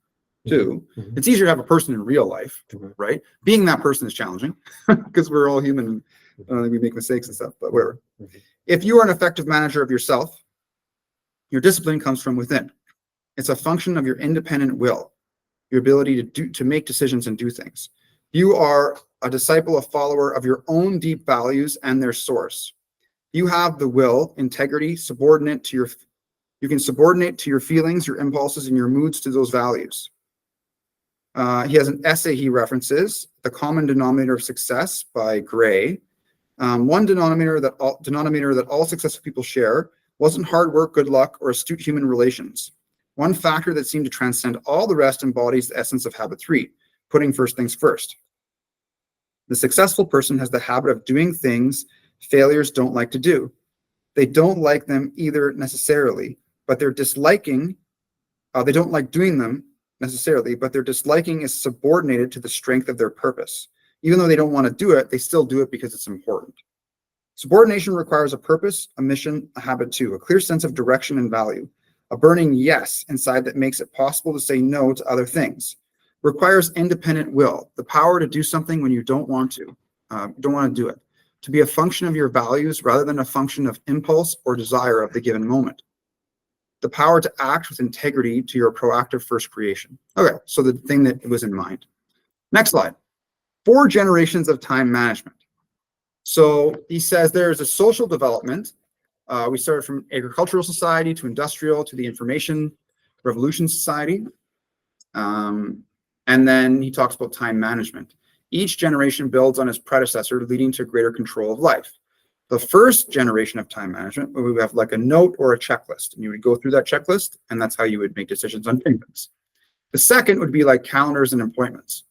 too. Mm-hmm. It's easier to have a person in real life, right? Being that person is challenging because we're all human and we make mistakes and stuff, but whatever. Mm-hmm. If you are an effective manager of yourself, your discipline comes from within. It's a function of your independent will, your ability to make decisions and do things. You are a disciple, a follower of your own deep values and their source. You have the will, integrity, you can subordinate to your feelings, your impulses, and your moods to those values. He has an essay he references, The Common Denominator of Success by Gray. One denominator that all successful people share wasn't hard work, good luck, or astute human relations. One factor that seemed to transcend all the rest embodies the essence of habit 3, putting first things first. The successful person has the habit of doing things failures don't like to do. They don't like them either necessarily, but they're disliking, they don't like doing them necessarily, but their disliking is subordinated to the strength of their purpose. Even though they don't want to do it, they still do it because it's important. Subordination requires a purpose, a mission, a habit too, a clear sense of direction and value, a burning yes inside that makes it possible to say no to other things. Requires independent will, the power to do something when you don't want to do it, to be a function of your values rather than a function of impulse or desire of the given moment. The power to act with integrity to your proactive first creation. Okay, so the thing that was in mind. Next slide. 4 generations of time management. So he says there is a social development. We started from agricultural society to industrial to the information revolution society. And then he talks about time management. Each generation builds on its predecessor, leading to greater control of life. The first generation of time management, we would have like a note or a checklist, and you would go through that checklist, and that's how you would make decisions on things. The second would be like calendars and appointments.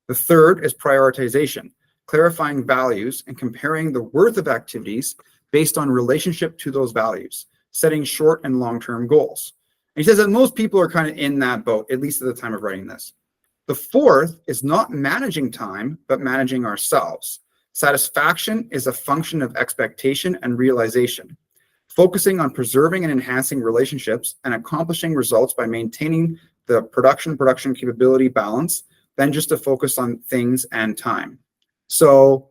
The third is prioritization, clarifying values and comparing the worth of activities based on relationship to those values, setting short and long-term goals. And he says that most people are kind of in that boat, at least at the time of writing this. The fourth is not managing time, but managing ourselves. Satisfaction is a function of expectation and realization, focusing on preserving and enhancing relationships and accomplishing results by maintaining the production capability balance than just to focus on things and time. So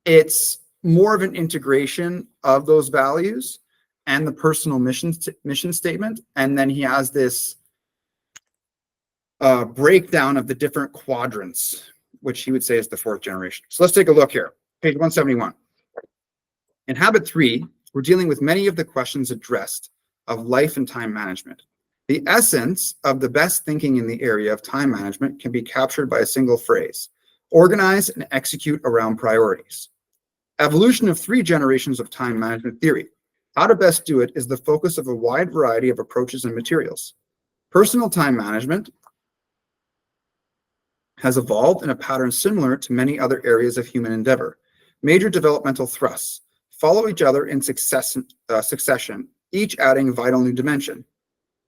it's more of an integration of those values and the personal mission statement. And then he has this breakdown of the different quadrants, which he would say is the 4th generation. So let's take a look here. Page 171. In habit 3, we're dealing with many of the questions addressed of life and time management. The essence of the best thinking in the area of time management can be captured by a single phrase: organize and execute around priorities. Evolution of 3 generations of time management theory. How to best do it is the focus of a wide variety of approaches and materials. Personal time management has evolved in a pattern similar to many other areas of human endeavor. Major developmental thrusts follow each other in succession, each adding a vital new dimension.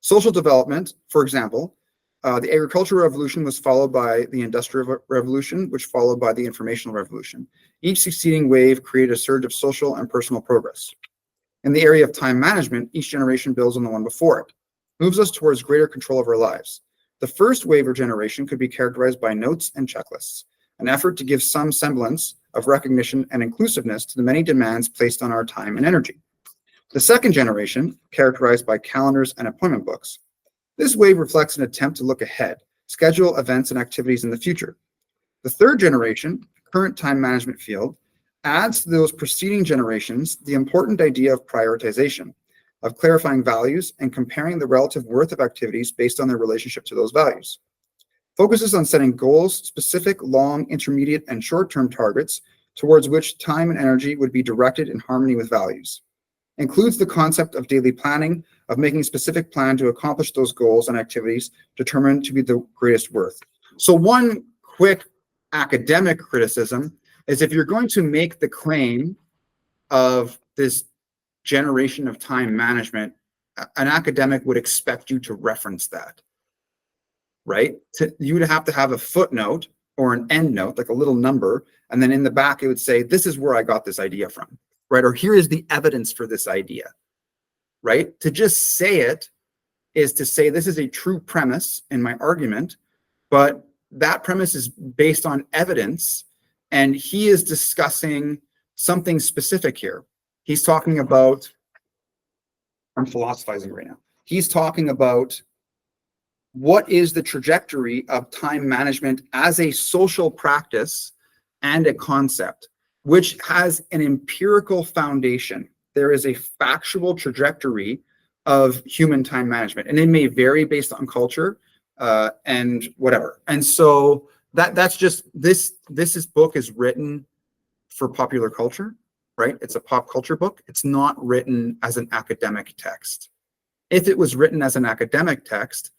Social development, for example, the agricultural revolution was followed by the industrial revolution, which followed by the informational revolution. Each succeeding wave created a surge of social and personal progress. In the area of time management, each generation builds on the one before it, moves us towards greater control of our lives. The first wave or generation could be characterized by notes and checklists, an effort to give some semblance of recognition and inclusiveness to the many demands placed on our time and energy. The second generation, characterized by calendars and appointment books. This wave reflects an attempt to look ahead, schedule events and activities in the future. The third generation, current time management field, adds to those preceding generations the important idea of prioritization, of clarifying values and comparing the relative worth of activities based on their relationship to those values. Focuses on setting goals, specific, long, intermediate, and short-term targets towards which time and energy would be directed in harmony with values. Includes the concept of daily planning, of making a specific plan to accomplish those goals and activities determined to be the greatest worth. So one quick academic criticism is if you're going to make the claim of this generation of time management, an academic would expect you to reference that, right? You would have to have a footnote or an endnote, like a little number, and then in the back it would say, this is where I got this idea from, right? Or here is the evidence for this idea, right? To just say it is to say this is a true premise in my argument, but that premise is based on evidence, and he is discussing something specific here. He's talking about, I'm philosophizing right now. He's talking about what is the trajectory of time management as a social practice and a concept, which has an empirical foundation. There is a factual trajectory of human time management, and it may vary based on culture and whatever. And so that's just this book is written for popular culture, right? It's a pop culture book. It's not written as an academic text. If it was written as an academic text,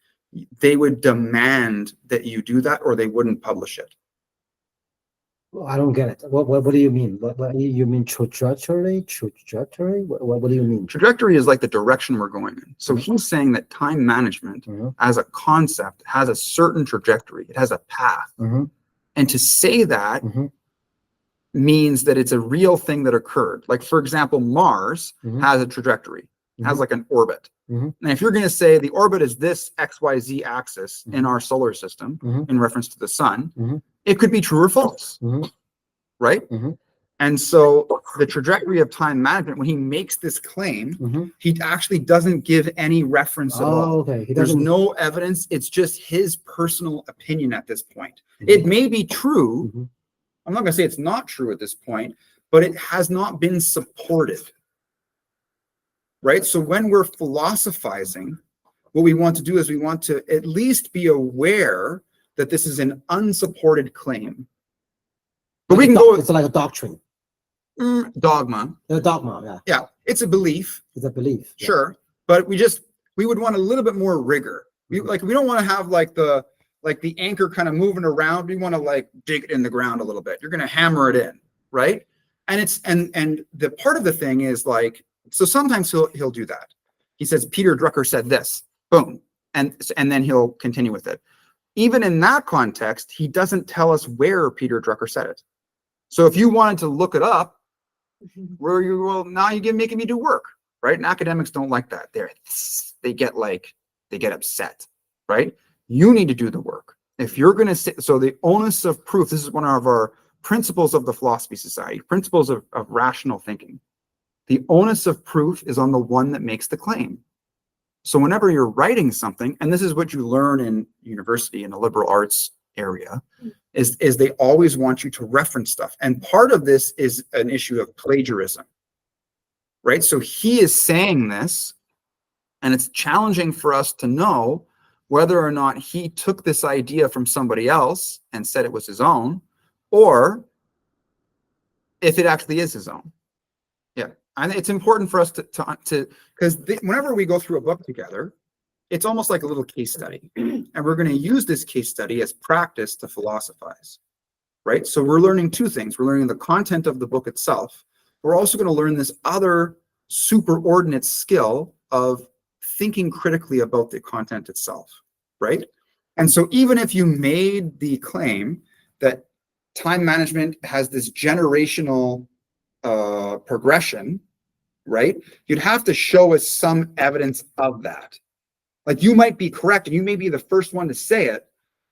they would demand that you do that or they wouldn't publish it. I don't get it. What do you mean? What you mean trajectory? Trajectory? What do you mean? Trajectory is like the direction we're going in. So he's saying that time management Mhm, as a concept has a certain trajectory. It has a path. mhm, And to say that mhm, means that it's a real thing that occurred. Like, for example, Mars Mhm. has a trajectory, has Mhm. like an orbit. Mhm. And if you're going to say the orbit is this XYZ axis in Mhm. our solar system Mhm. in reference to the sun, Mhm. it could be true or false, Mhm. right? Mhm. And so the trajectory of time management, when he makes this claim, Mhm. he actually doesn't give any reference at all. Oh, okay. He There's doesn't. no evidence. It's just his personal opinion at this point. It may be true. Mhm. I'm not going to say it's not true at this point, but it has not been supported. Right? So when we're philosophizing, what we want to do is we want to at least be aware that this is an unsupported claim. But we can go It's like a doctrine, dogma. a dogma. Yeah, Yeah, it's a belief. it's a belief. Yeah. Sure, but we would want a little bit more rigor. We don't want to have like the anchor kind of moving around. We want to like dig it in the ground a little bit. You're going to hammer it in, right? And it's and the part of the thing is like, so sometimes he'll do that. He says Peter Drucker said this, boom, and then he'll continue with it. Even in that context, he doesn't tell us where Peter Drucker said it. So if you wanted to look it up, where you will now you're making me do work, right? And academics don't like that. They get upset, right? You need to do the work. If you're going to say, so the onus of proof, this is one of our principles of the Philosophy Society, principles of rational thinking. The onus of proof is on the one that makes the claim. So whenever you're writing something, and this is what you learn in university in the liberal arts area, is they always want you to reference stuff. And part of this is an issue of plagiarism, right? So he is saying this, and it's challenging for us to know whether or not he took this idea from somebody else and said it was his own, or if it actually is his own. Yeah, and it's important for us to because whenever we go through a book together, it's almost like a little case study, and we're going to use this case study as practice to philosophize, right? So we're learning two things. We're learning the content of the book itself. We're also going to learn this other superordinate skill of thinking critically about the content itself, right? And so even if you made the claim that time management has this generational progression, right? You'd have to show us some evidence of that. Like you might be correct and you may be the first one to say it,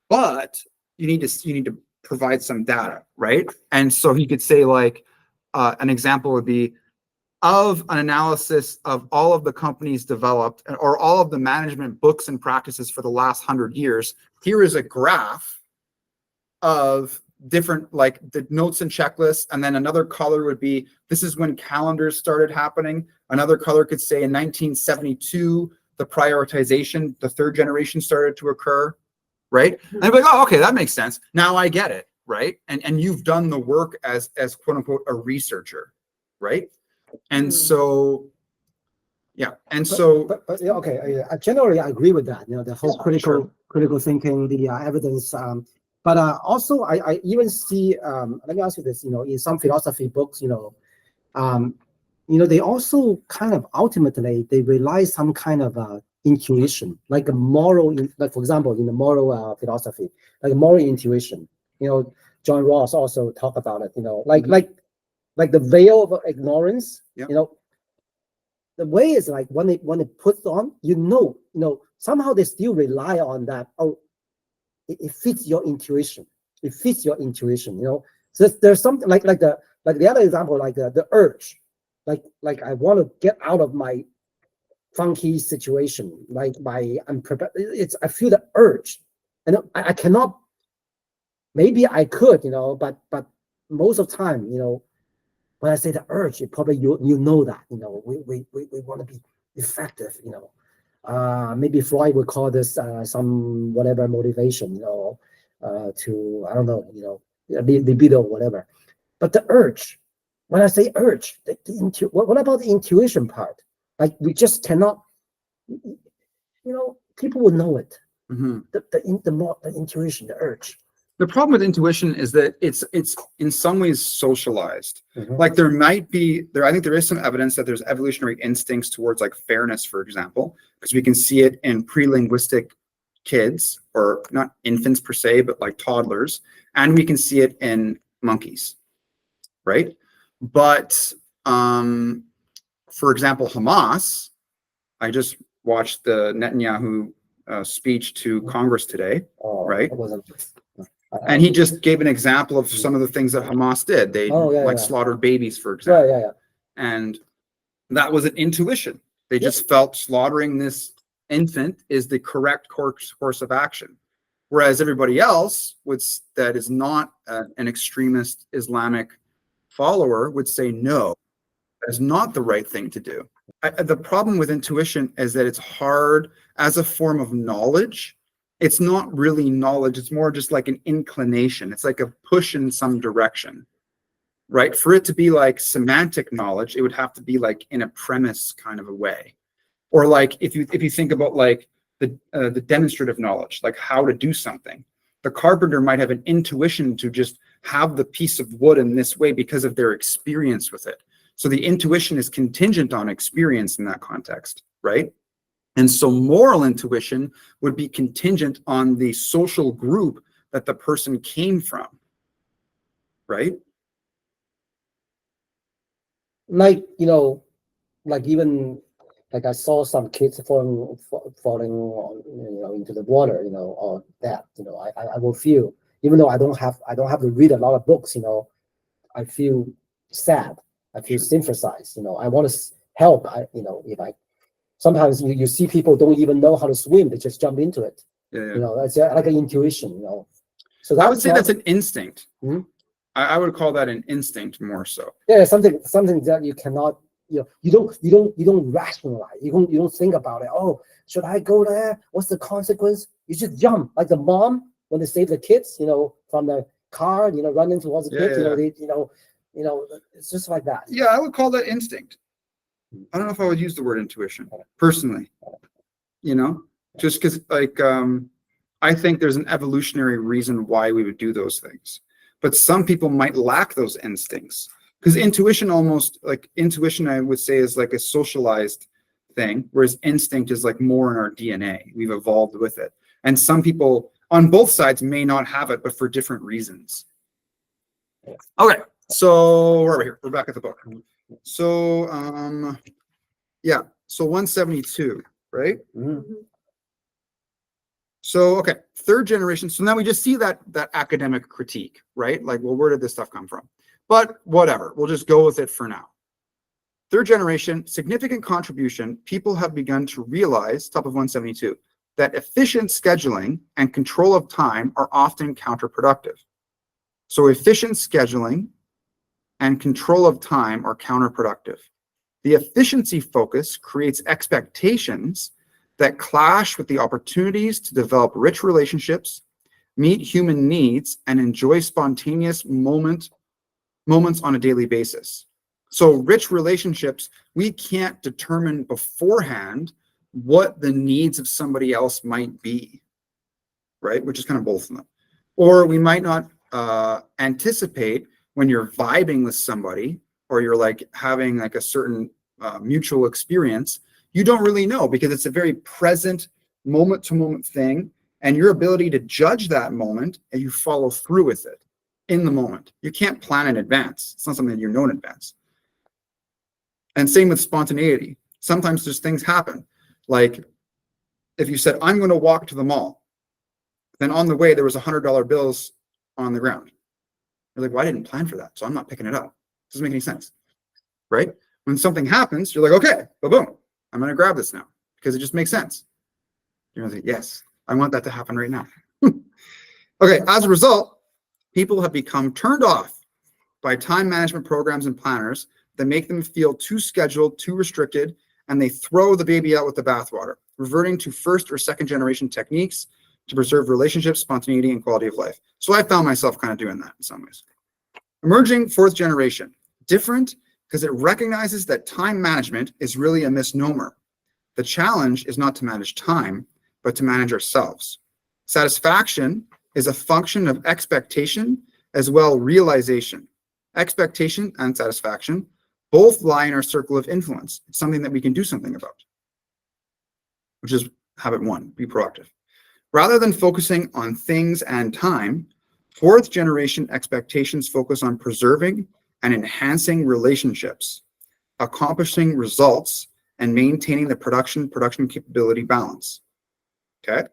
but you need to provide some data, right? And so he could say like an example would be of an analysis of all of the companies developed or all of the management books and practices for the last 100 years. Here is a graph of different like the notes and checklists, and then another color would be this is when calendars started happening. Another color could say in 1972 the prioritization, the third generation started to occur, right? And I'd be like, oh, okay, that makes sense. Now I get it, right? And you've done the work as quote unquote a researcher, right? And so yeah, and so But yeah, okay, I generally agree with that. You know, the whole Sure. critical thinking, the evidence. But also, I even see. Let me ask you this. You know, in some philosophy books, they also kind of ultimately they rely some kind of intuition, like a moral, like for example, in the moral philosophy, like moral intuition. You know, John Ross also talked about it. You know, like the veil of ignorance. Yeah. You know, the way is like when it puts on, somehow they still rely on that. Oh, it fits your intuition. It fits your intuition. You know, so there's something like the other example, like the urge, like I want to get out of my funky situation, like I'm prepared. I feel the urge, and I cannot. Maybe I could, but most of the time, when I say the urge, it probably you know that, we want to be effective, maybe Freud would call this some whatever motivation, to I don't know, libido, whatever. But the urge, when I say urge, what about the intuition part? Like we just cannot, people will know it. mhm. The intuition, the urge. The problem with intuition is that it's in some ways socialized. Mhm. Like there might be I think there is some evidence that there's evolutionary instincts towards like fairness, for example, because we can see it in pre-linguistic kids, or not infants per se, but like toddlers, and we can see it in monkeys, right? But for example, Hamas, I just watched the Netanyahu speech to Congress today, Oh, right? it wasn't. And he just gave an example of some of the things that Hamas did. They Oh, yeah, like yeah. slaughtered babies, for Right, example. yeah, yeah. And that was an intuition. They just felt slaughtering this infant is the correct course of action. Whereas everybody else that is not an extremist Islamic follower would say, no, that is not the right thing to do. The problem with intuition is that it's hard as a form of knowledge. It's not really knowledge. It's more just like an inclination. It's like a push in some direction, right? For it to be like semantic knowledge, it would have to be like in a premise kind of a way. Or like if you think about like the demonstrative knowledge, like how to do something, the carpenter might have an intuition to just have the piece of wood in this way because of their experience with it. So the intuition is contingent on experience in that context, right? And so moral intuition would be contingent on the social group that the person came from, right? Like, like even like I saw some kids falling on, into the water, or that, I will feel, even though I don't have to read a lot of books, I feel sad. I feel sympathized. I want to help. If I sometimes you see people don't even know how to swim, they just jump into it. Yeah. That's like an intuition. So I would say that's an instinct. Hmm? I would call that an instinct more so. Yeah, something that you cannot, you don't rationalize. You don't think about it. Oh, should I go there? What's the consequence? You just jump, like the mom when they save the kids, from the car, running towards the kids. It's just like that. Yeah, I would call that instinct. I don't know if I would use the word intuition personally. Just because like I think there's an evolutionary reason why we would do those things. But some people might lack those instincts, because intuition I would say is like a socialized thing, whereas instinct is like more in our DNA. We've evolved with it. And some people on both sides may not have it, but for different reasons. Okay, so where are we here? We're back at the book. So so 172, right? Mhm. So, okay, third generation. So now we just see that academic critique, right? Like, well, where did this stuff come from? But whatever, we'll just go with it for now. Third generation, significant contribution. People have begun to realize, top of 172, that efficient scheduling and control of time are often counterproductive. So efficient scheduling and control of time are counterproductive. The efficiency focus creates expectations that clash with the opportunities to develop rich relationships, meet human needs, and enjoy spontaneous moments on a daily basis. So rich relationships, we can't determine beforehand what the needs of somebody else might be, right? Which is kind of both of them. Or we might not anticipate when you're vibing with somebody, or you're like having like a certain mutual experience. You don't really know, because it's a very present moment to moment thing, and your ability to judge that moment and you follow through with it in the moment. You can't plan in advance. It's not something that you know in advance. And same with spontaneity. Sometimes just things happen. Like if you said, I'm going to walk to the mall, then on the way there was $100 bills on the ground. You're like, well, I didn't plan for that, so I'm not picking it up. It doesn't make any sense, right? When something happens, you're like, okay, boom. I'm going to grab this now because it just makes sense. You're going to say, yes, I want that to happen right now. Okay, as a result, people have become turned off by time management programs and planners that make them feel too scheduled, too restricted, and they throw the baby out with the bathwater, reverting to first or second generation techniques to preserve relationships, spontaneity, and quality of life. So I found myself kind of doing that in some ways. Emerging fourth generation, different because it recognizes that time management is really a misnomer. The challenge is not to manage time, but to manage ourselves. Satisfaction is a function of expectation as well realization. Expectation and satisfaction both lie in our circle of influence. It's something that we can do something about, which is habit 1, be proactive. Rather than focusing on things and time, fourth generation expectations focus on preserving and enhancing relationships, accomplishing results, and maintaining the production capability balance. Okay.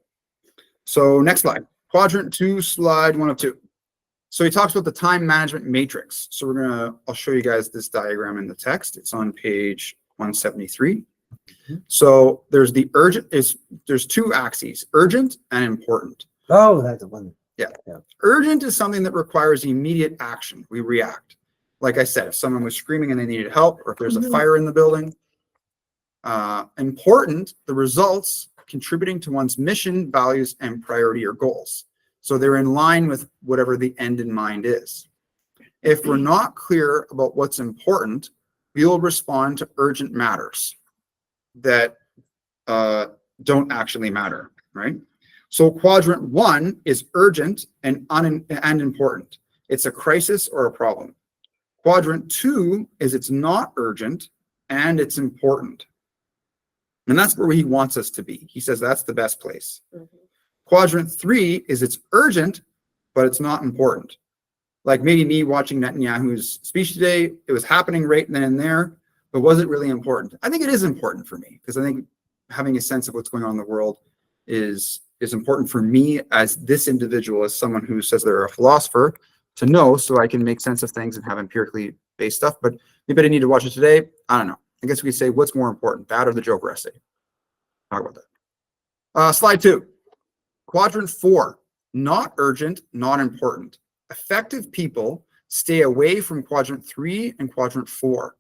So next slide, quadrant 2, slide 1 of 2. So he talks about the time management matrix. So I'll show you guys this diagram in the text. It's on page 173. So there's there's 2 axes, urgent and important. Oh, that's the one. Urgent is something that requires immediate action. We react. Like I said, if someone was screaming and they needed help, or if there's a fire in the building. Important, the results contributing to one's mission, values, and priority or goals. So they're in line with whatever the end in mind is. If we're not clear about what's important, we will respond to urgent matters that don't actually matter, right? So quadrant 1 is urgent and important. It's a crisis or a problem. Quadrant 2 is it's not urgent and it's important. And that's where he wants us to be. He says that's the best place. Quadrant 3 is it's urgent, but it's not important. Like maybe me watching Netanyahu's speech today, it was happening right then and there, but was it really important? I think it is important for me because I think having a sense of what's going on in the world is important for me as this individual, as someone who says they're a philosopher, to know so I can make sense of things and have empirically based stuff. But maybe I need to watch it today. I don't know. I guess we could say what's more important, that or the Joker essay. Talk about that. Slide 2. Quadrant 4, not urgent, not important. Effective people stay away from quadrant 3 and quadrant 4.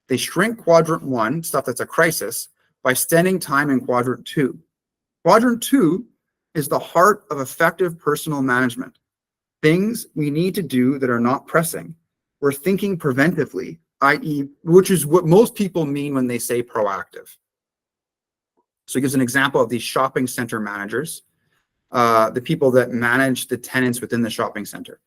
They shrink quadrant 1, stuff that's a crisis, by spending time in quadrant 2. Quadrant 2 is the heart of effective personal management. Things we need to do that are not pressing. We're thinking preventively, i.e., which is what most people mean when they say proactive. So he gives an example of these shopping center managers, the people that manage the tenants within the shopping center.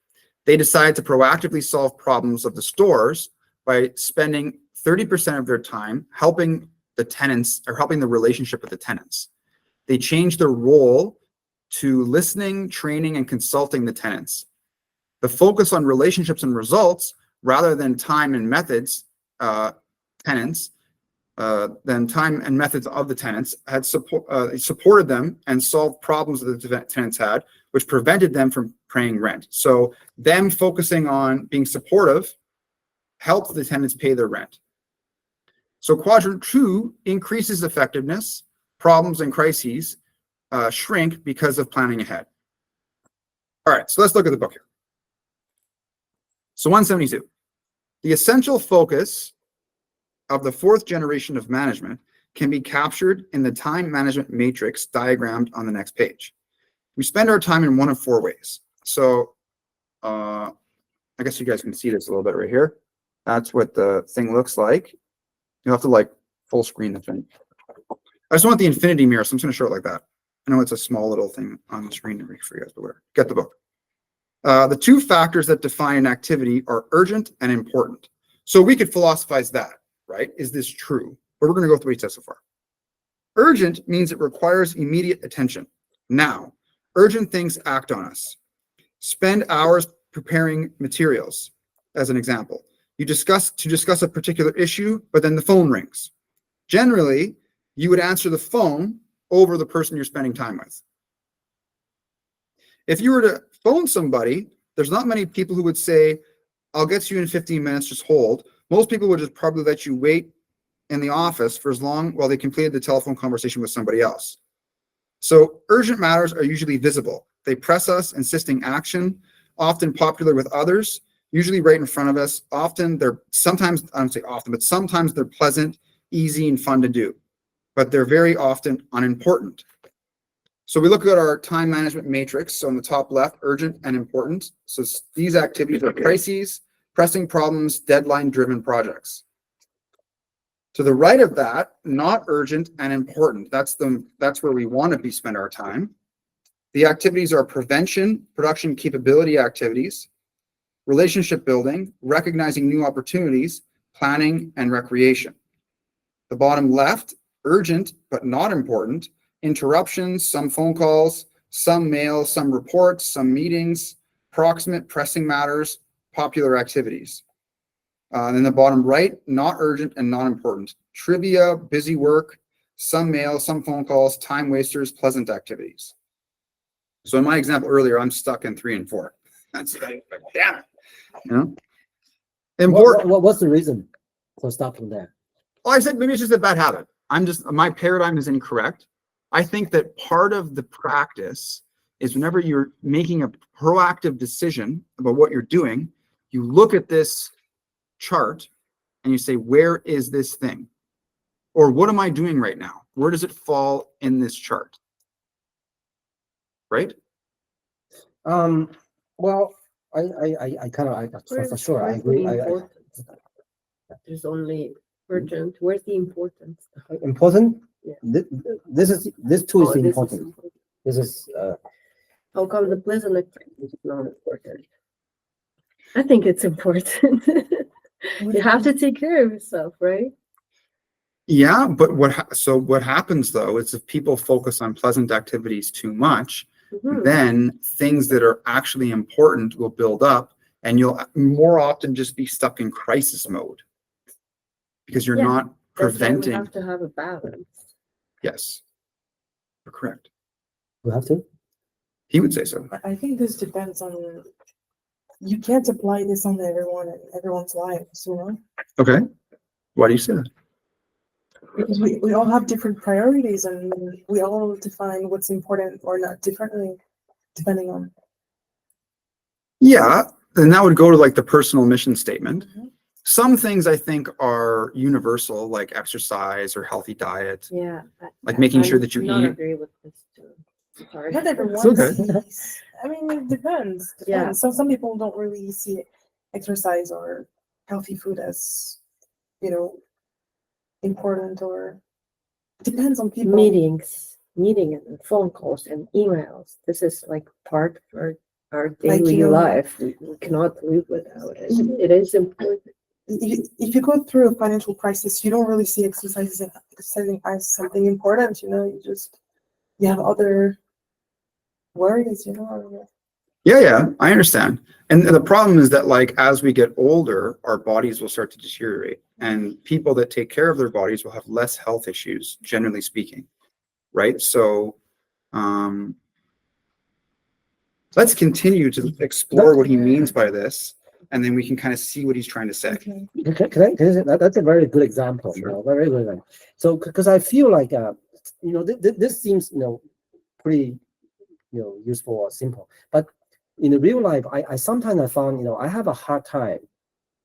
They decide to proactively solve problems of the stores by spending 30% of their time helping the tenants or helping the relationship with the tenants. They change their role to listening, training, and consulting the tenants. The focus on relationships and results rather than time and methods, tenants, than time and methods of the tenants had supported them and solved problems that the tenants had, which prevented them from paying rent. So them focusing on being supportive helped the tenants pay their rent. So quadrant 2 increases effectiveness, problems and crises shrink because of planning ahead. All right, so let's look at the book here. So 172, the essential focus of the fourth generation of management can be captured in the time management matrix diagrammed on the next page. We spend our time in one of 4 ways. So I guess you guys can see this a little bit right here. That's what the thing looks like. You'll have to like full screen the thing. I just want the infinity mirror, so I'm just going to show it like that. I know it's a small little thing on the screen for you guys, but whatever. Get the book. The 2 factors that define an activity are urgent and important. So we could philosophize that, right? Is this true? But we're going to go through what he says so far. Urgent means it requires immediate attention. Now, urgent things act on us. Spend hours preparing materials, as an example. You discuss a particular issue, but then the phone rings. Generally, you would answer the phone over the person you're spending time with. If you were to phone somebody, there's not many people who would say, I'll get to you in 15 minutes, just hold. Most people would just probably let you wait in the office for as long while they completed the telephone conversation with somebody else. So urgent matters are usually visible. They press us, insisting action, often popular with others, usually right in front of us. Sometimes they're pleasant, easy, and fun to do, but they're very often unimportant. So we look at our time management matrix. So on the top left, urgent and important. So these activities are crises, pressing problems, deadline-driven projects. To the right of that, not urgent and important. That's where we want to spend our time. The activities are prevention, production capability activities, relationship building, recognizing new opportunities, planning, and recreation. The bottom left, urgent but not important, interruptions, some phone calls, some mail, some reports, some meetings, proximate, pressing matters, popular activities. And then the bottom right, not urgent and not important, trivia, busy work, some mail, some phone calls, time wasters, pleasant activities. So in my example earlier, I'm stuck in 3 and 4. That's like, damn it. You know? Important. What's the reason for stopping there? Well, I said maybe it's just a bad habit. My paradigm is incorrect. I think that part of the practice is whenever you're making a proactive decision about what you're doing, you look at this chart and you say, where is this thing? Or what am I doing right now? Where does it fall in this chart? Right? Well, I kind of, for sure, I Where's agree. the importance? There's only urgent. Where's the importance? Important? Yeah. This too is Oh, this is important. important. This is, How come the pleasant activity is not important? I think it's important. You have to take care of yourself, right? Yeah, but what happens though is if people focus on pleasant activities too much, Mhm. then things that are actually important will build up and you'll more often just be stuck in crisis mode because you're Yeah, not That's why we preventing. have to have a balance. Yes, you're correct. we have to. He would say so. I think this depends on, you can't apply this on everyone's lives, you know? Okay. Why do you say that? Because we all have different priorities and we all define what's important or not differently, depending on. Yeah, and that would go to like the personal mission statement. Mhm. Some things I think are universal, like exercise or healthy diet. Yeah. Like making sure that you I not eat. agree with this too. Sorry. Not everyone okay. sees, I mean, it depends. Yeah. So some people don't really see exercise or healthy food as, you know, important, or depends on people. Meeting and phone calls and emails. This is like part of our Like, daily you know, life. We cannot live without it. It is important. If you go through a financial crisis, you don't really see exercising as something important, you know, you have other worries, you know. Yeah, I understand. And the problem is that like as we get older, our bodies will start to deteriorate and people that take care of their bodies will have less health issues, generally speaking. Right? So let's continue to explore what he means by this, and then we can kind of see what he's trying to say. Okay. Can I say that's a very good example, Sure. you know, very good example. So, because I feel like, you know, this seems, you know, pretty, you know, useful or simple, but in the real life, I sometimes I found, you know, I have a hard time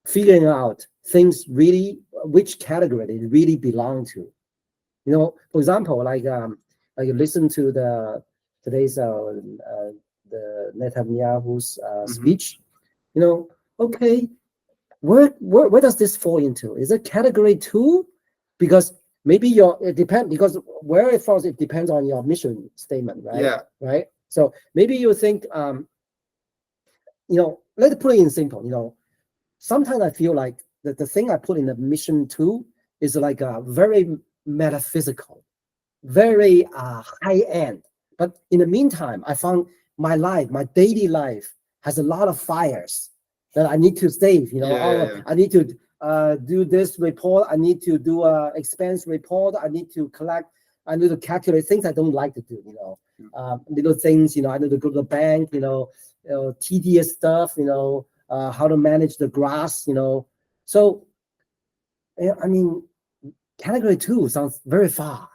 figuring out things really, which category they really belong to. You know, for example, like you listen to today's the Netanyahu's speech, you know, okay, where does this fall into? Is it category 2? Because maybe it depends, because where it falls, it depends on your mission statement, right? Yeah. Right. So maybe you think, you know, let's put it in simple, you know, sometimes I feel like the thing I put in the mission 2 is like a very metaphysical, very high end. But in the meantime, I found my daily life has a lot of fires that I need to save, you know. Yeah. I need to do this report, I need to do a expense report, I need to calculate things I don't like to do, you know. Little things, you know, I need to go to the bank, you know, tedious stuff, you know, how to manage the grass, you know. So, I mean, category 2 sounds very far,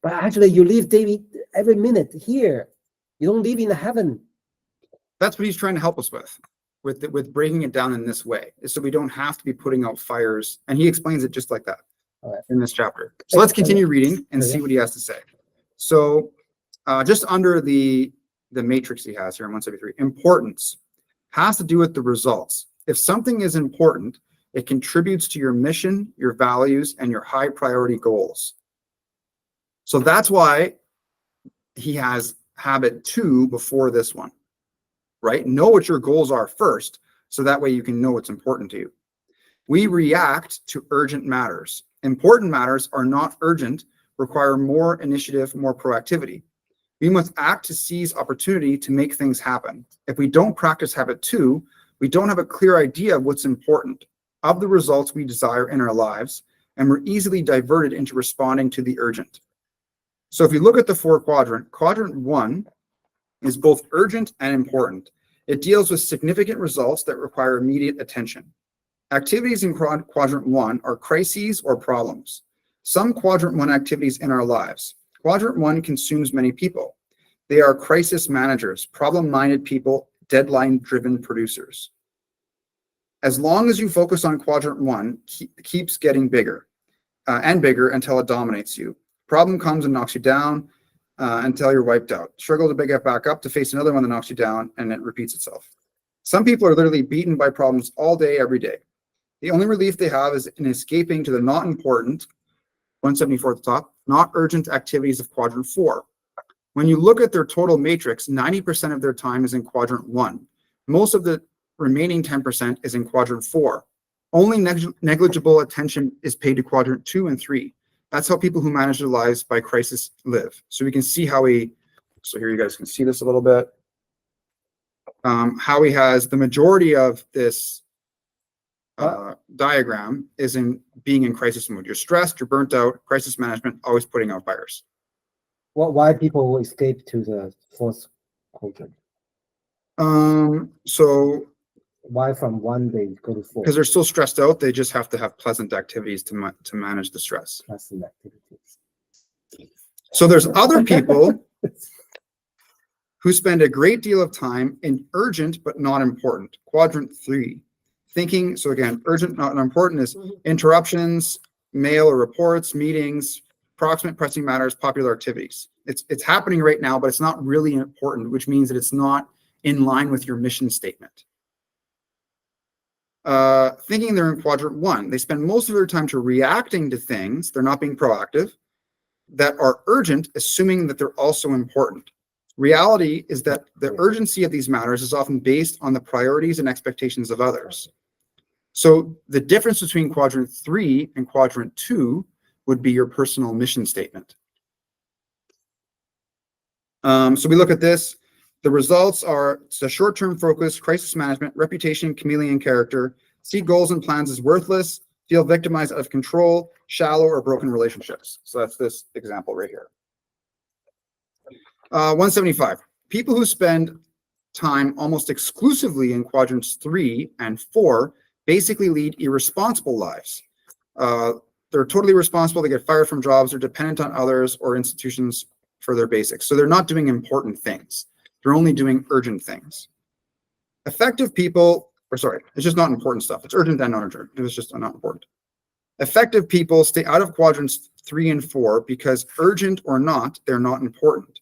but actually you live daily, every minute here. You don't live in heaven. That's what he's trying to help us with breaking it down in this way, is so we don't have to be putting out fires. And he explains it just like that in this chapter. So let's continue reading and see what he has to say. So just under the matrix he has here in 173, importance has to do with the results. If something is important, it contributes to your mission, your values, and your high priority goals. So that's why he has habit 2 before this one, right? Know what your goals are first, so that way you can know what's important to you. We react to urgent matters. Important matters are not urgent, require more initiative, more proactivity. We must act to seize opportunity to make things happen. If we don't practice habit 2, we don't have a clear idea of what's important, of the results we desire in our lives, and we're easily diverted into responding to the urgent. So if you look at the 4 quadrant, quadrant 1 is both urgent and important. It deals with significant results that require immediate attention. Activities in quadrant 1 are crises or problems. Some quadrant 1 activities in our lives. Quadrant 1 consumes many people. They are crisis managers, problem-minded people, deadline-driven producers. As long as you focus on quadrant 1, keeps getting bigger and bigger until it dominates you. Problem comes and knocks you down until you're wiped out. Struggle to get back up to face another one that knocks you down, and it repeats itself. Some people are literally beaten by problems all day, every day. The only relief they have is in escaping to the not important, 174 at the top, not urgent activities of quadrant 4. When you look at their total matrix, 90% of their time is in quadrant 1. Most of the remaining 10% is in quadrant 4. Only negligible attention is paid to quadrant 2 and 3. That's how people who manage their lives by crisis live. So we can see how so here you guys can see this a little bit, how he has the majority of this diagram is in being in crisis mode. You're stressed, you're burnt out, crisis management, always putting out fires. Why people will escape to the 4th quadrant? So Why from 1 they go to 4? because they're still stressed out, they just have to have pleasant activities to manage the stress. Pleasant activities. So there's other people who spend a great deal of time in urgent but not important. Quadrant 3. Thinking, so again, urgent, not important is interruptions, mail or reports, meetings, proximate pressing matters, popular activities. It's happening right now, but it's not really important, which means that it's not in line with your mission statement. Thinking they're in quadrant 1. They spend most of their time to reacting to things, they're not being proactive, that are urgent, assuming that they're also important. Reality is that the urgency of these matters is often based on the priorities and expectations of others. So the difference between quadrant 3 and quadrant 2 would be your personal mission statement. So we look at this. The results are the short-term focus, crisis management, reputation, chameleon character, see goals and plans as worthless, feel victimized, out of control, shallow or broken relationships. So that's this example right here. 175. People who spend time almost exclusively in quadrants 3 and 4 basically lead irresponsible lives. They're totally responsible. They get fired from jobs. They're dependent on others or institutions for their basics. So they're not doing important things. They're only doing urgent things. Effective people, it's just not important stuff. It's urgent and not urgent. It was just not important. Effective people stay out of quadrants 3 and 4 because urgent or not, they're not important.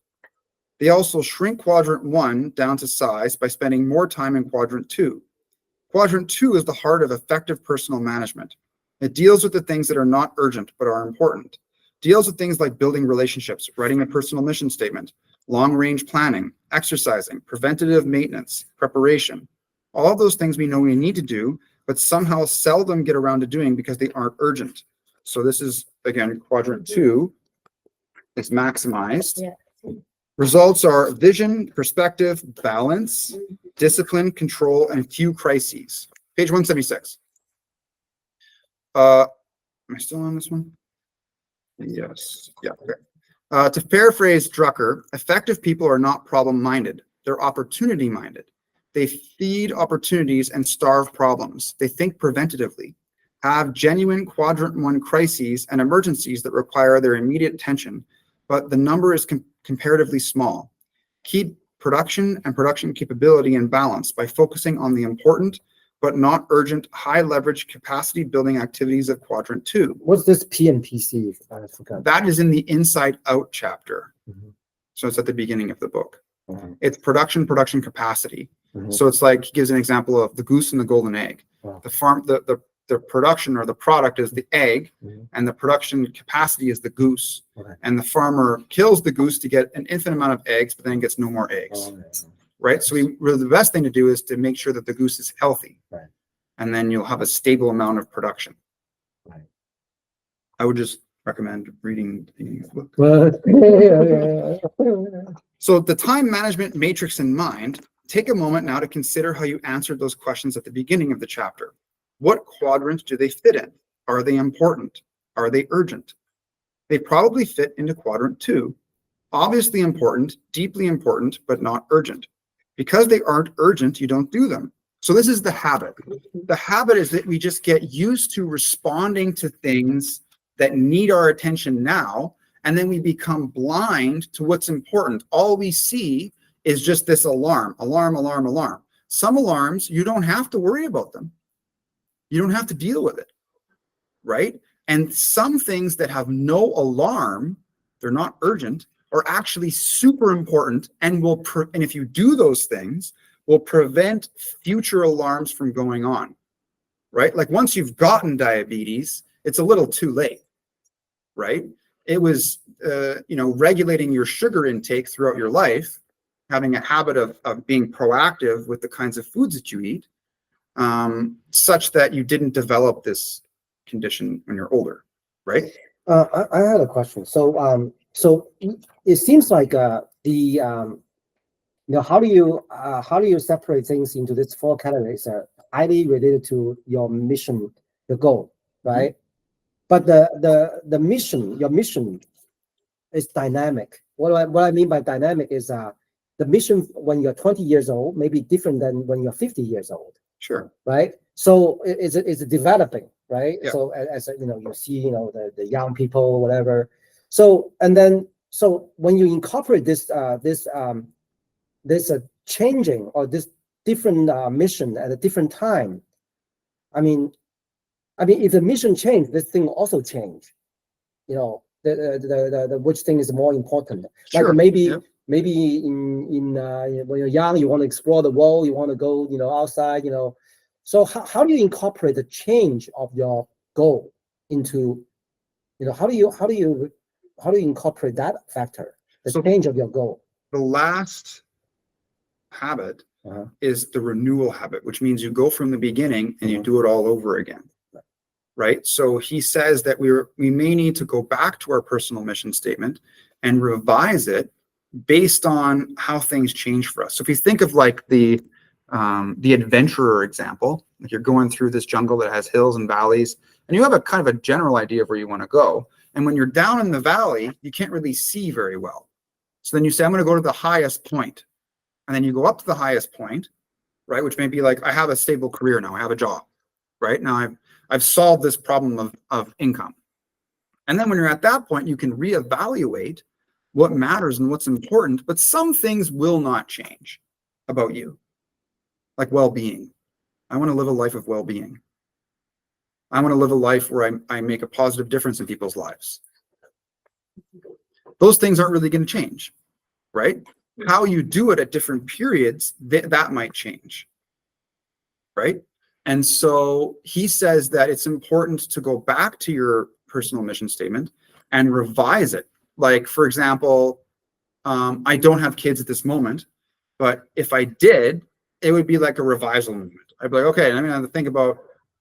They also shrink quadrant 1 down to size by spending more time in quadrant 2. Quadrant 2 is the heart of effective personal management. It deals with the things that are not urgent but are important. Deals with things like building relationships, writing a personal mission statement, long-range planning, exercising, preventative maintenance, preparation. All of those things we know we need to do, but somehow seldom get around to doing because they aren't urgent. So this is, again, quadrant 2 is maximized. Yeah. Results are vision, perspective, balance, discipline, control, and few crises. Page 176. Am I still on this one? Yes. Yeah. Okay. To paraphrase Drucker, effective people are not problem-minded. They're opportunity-minded. They feed opportunities and starve problems. They think preventatively, have genuine quadrant 1 crises and emergencies that require their immediate attention, but the number is comparatively small. Keep production and production capability in balance by focusing on the important but not urgent, high leverage capacity building activities of quadrant 2. What's this P and PC? I forgot. That is in the Inside Out chapter. Mhm. So it's at the beginning of the book. Mhm. It's production capacity. Mhm. So it's like, he gives an example of the goose and the golden egg. Wow. The the production or the product is the egg, Mhm. and the production capacity is the goose. Okay. And the farmer kills the goose to get an infinite amount of eggs, but then gets no more eggs. Oh, yeah. Right? So really the best thing to do is to make sure that the goose is healthy. Right. And then you'll have a stable amount of production. Right. I would just recommend reading the beginning of the book. Well, So with the time management matrix in mind, take a moment now to consider how you answered those questions at the beginning of the chapter. What quadrant do they fit in? Are they important? Are they urgent? They probably fit into quadrant 2. Obviously important, deeply important, but not urgent. Because they aren't urgent, you don't do them. So this is the habit. The habit is that we just get used to responding to things that need our attention now, and then we become blind to what's important. All we see is just this alarm, alarm, alarm, alarm. Some alarms, you don't have to worry about them. You don't have to deal with it, right? And some things that have no alarm, they're not urgent, are actually super important and and if you do those things, will prevent future alarms from going on, right? Like once you've gotten diabetes, it's a little too late, right? It was, regulating your sugar intake throughout your life, having a habit of being proactive with the kinds of foods that you eat, such that you didn't develop this condition when you're older, right? I had a question. So it seems like how do you separate things into these 4 categories? Highly related to your mission, the goal, right? But the mission, your mission, is dynamic. What I mean by dynamic is the mission when you're 20 years old may be different than when you're 50 years old, Sure. right? So it's developing, right? Yeah. So as you see, the young people, whatever. So when you incorporate this changing or this different mission at a different time, I mean, if the mission change, this thing also change. The which thing is more important? Sure. Like maybe Yeah. maybe in when you're young, you want to explore the world, you want to go outside, So how do you incorporate the change of your goal into, how do you incorporate that factor, the So- change of your goal? The last habit Uh-huh. is the renewal habit, which means you go from the beginning and you Mhm. do it all over again. Right? So he says that we may need to go back to our personal mission statement and revise it based on how things change for us. So if you think of like the adventurer example, like you're going through this jungle that has hills and valleys, and you have a kind of a general idea of where you want to go. And when you're down in the valley, you can't really see very well. So then you say, I'm going to go to the highest point. And then you go up to the highest point, right? Which may be like, I have a stable career now, I have a job, right? Now I've solved this problem of income. And then when you're at that point, you can reevaluate what matters and what's important, but some things will not change about you, like well-being. I want to live a life of well-being. I want to live a life where I make a positive difference in people's lives. Those things aren't really going to change, right? How you do it at different periods, that might change, right? And so he says that it's important to go back to your personal mission statement and revise it. Like, for example, I don't have kids at this moment, but if I did, it would be like a revisal movement. I'd be like, okay, I'm gonna have to think about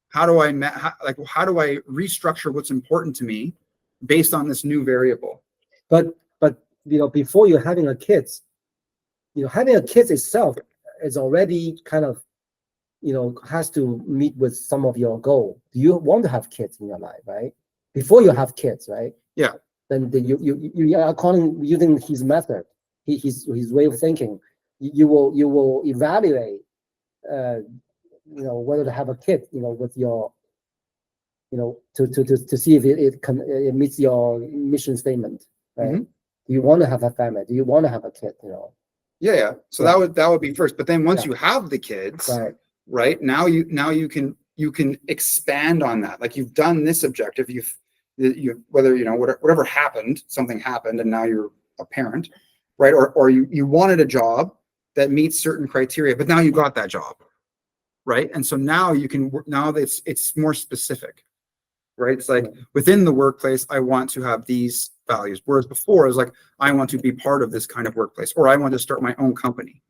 how do I restructure what's important to me based on this new variable. But before you're having a kids, having a kids itself is already kind of, has to meet with some of your goal. Do you want to have kids in your life, right? Before you have kids, right? Yeah. Then you are using his method, his way of thinking. You will evaluate, whether to have a kid, with your, to see if it meets your mission statement, right? Mhm. Do you want to have a family? Do you want to have a kid? Yeah. So Yeah. that would be first. But then once Yeah. you have the kids, Right. now you can expand on that. Like you've done this objective, whatever happened, something happened, and now you're a parent, right? Or you wanted a job that meets certain criteria, but now you got that job, right? And so now you can, now it's more specific, right? It's like within the workplace, I want to have these values. Whereas before it was like, I want to be part of this kind of workplace, or I want to start my own company.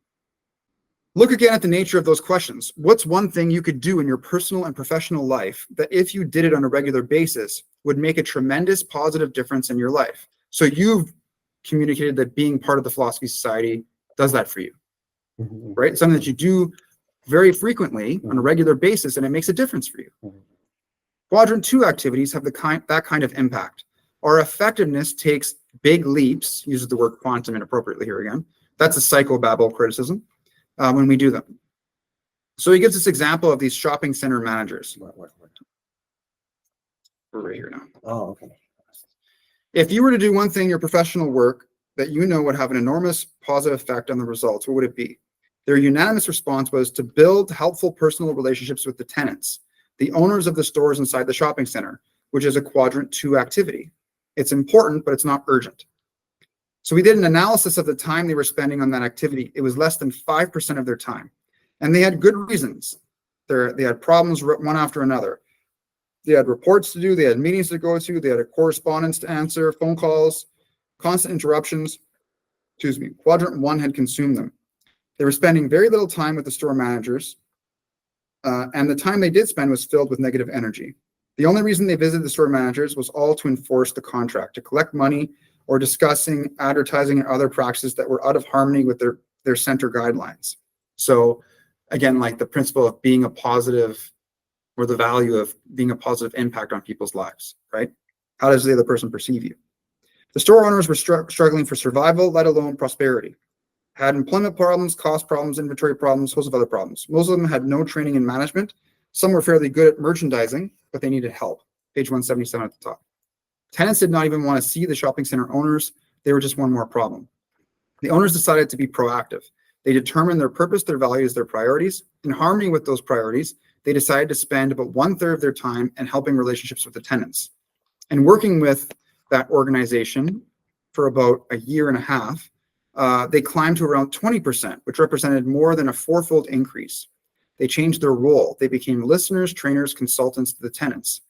Look again at the nature of those questions. What's one thing you could do in your personal and professional life that if you did it on a regular basis would make a tremendous positive difference in your life? So you've communicated that being part of the Philosophy Society does that for you, right? Something that you do very frequently on a regular basis, and it makes a difference for you. Quadrant 2 activities have that kind of impact. Our effectiveness takes big leaps, uses the word quantum inappropriately here again. That's a psychobabble criticism. When we do them. So he gives this example of these shopping center managers. We're right here now. Oh, okay. If you were to do one thing in your professional work that you know would have an enormous positive effect on the results, what would it be? Their unanimous response was to build helpful personal relationships with the tenants, the owners of the stores inside the shopping center, which is a quadrant 2 activity. It's important, but it's not urgent. So we did an analysis of the time they were spending on that activity. It was less than 5% of their time. And they had good reasons. They had problems one after another. They had reports to do, they had meetings to go to, they had a correspondence to answer, phone calls, constant interruptions. Excuse me, quadrant 1 had consumed them. They were spending very little time with the store managers, and the time they did spend was filled with negative energy. The only reason they visited the store managers was all to enforce the contract, to collect money, or discussing advertising and other practices that were out of harmony with their center guidelines. So again, like the principle of being a positive, or the value of being a positive impact on people's lives, right? How does the other person perceive you? The store owners were struggling for survival, let alone prosperity. Had employment problems, cost problems, inventory problems, host of other problems. Most of them had no training in management. Some were fairly good at merchandising, but they needed help. Page 177 at the top. Tenants did not even want to see the shopping center owners. They were just one more problem. The owners decided to be proactive. They determined their purpose, their values, their priorities. In harmony with those priorities, they decided to spend about 1/3 of their time in helping relationships with the tenants. And working with that organization for about a year and a half, they climbed to around 20%, which represented more than a 4-fold increase. They changed their role. They became listeners, trainers, consultants to the tenants.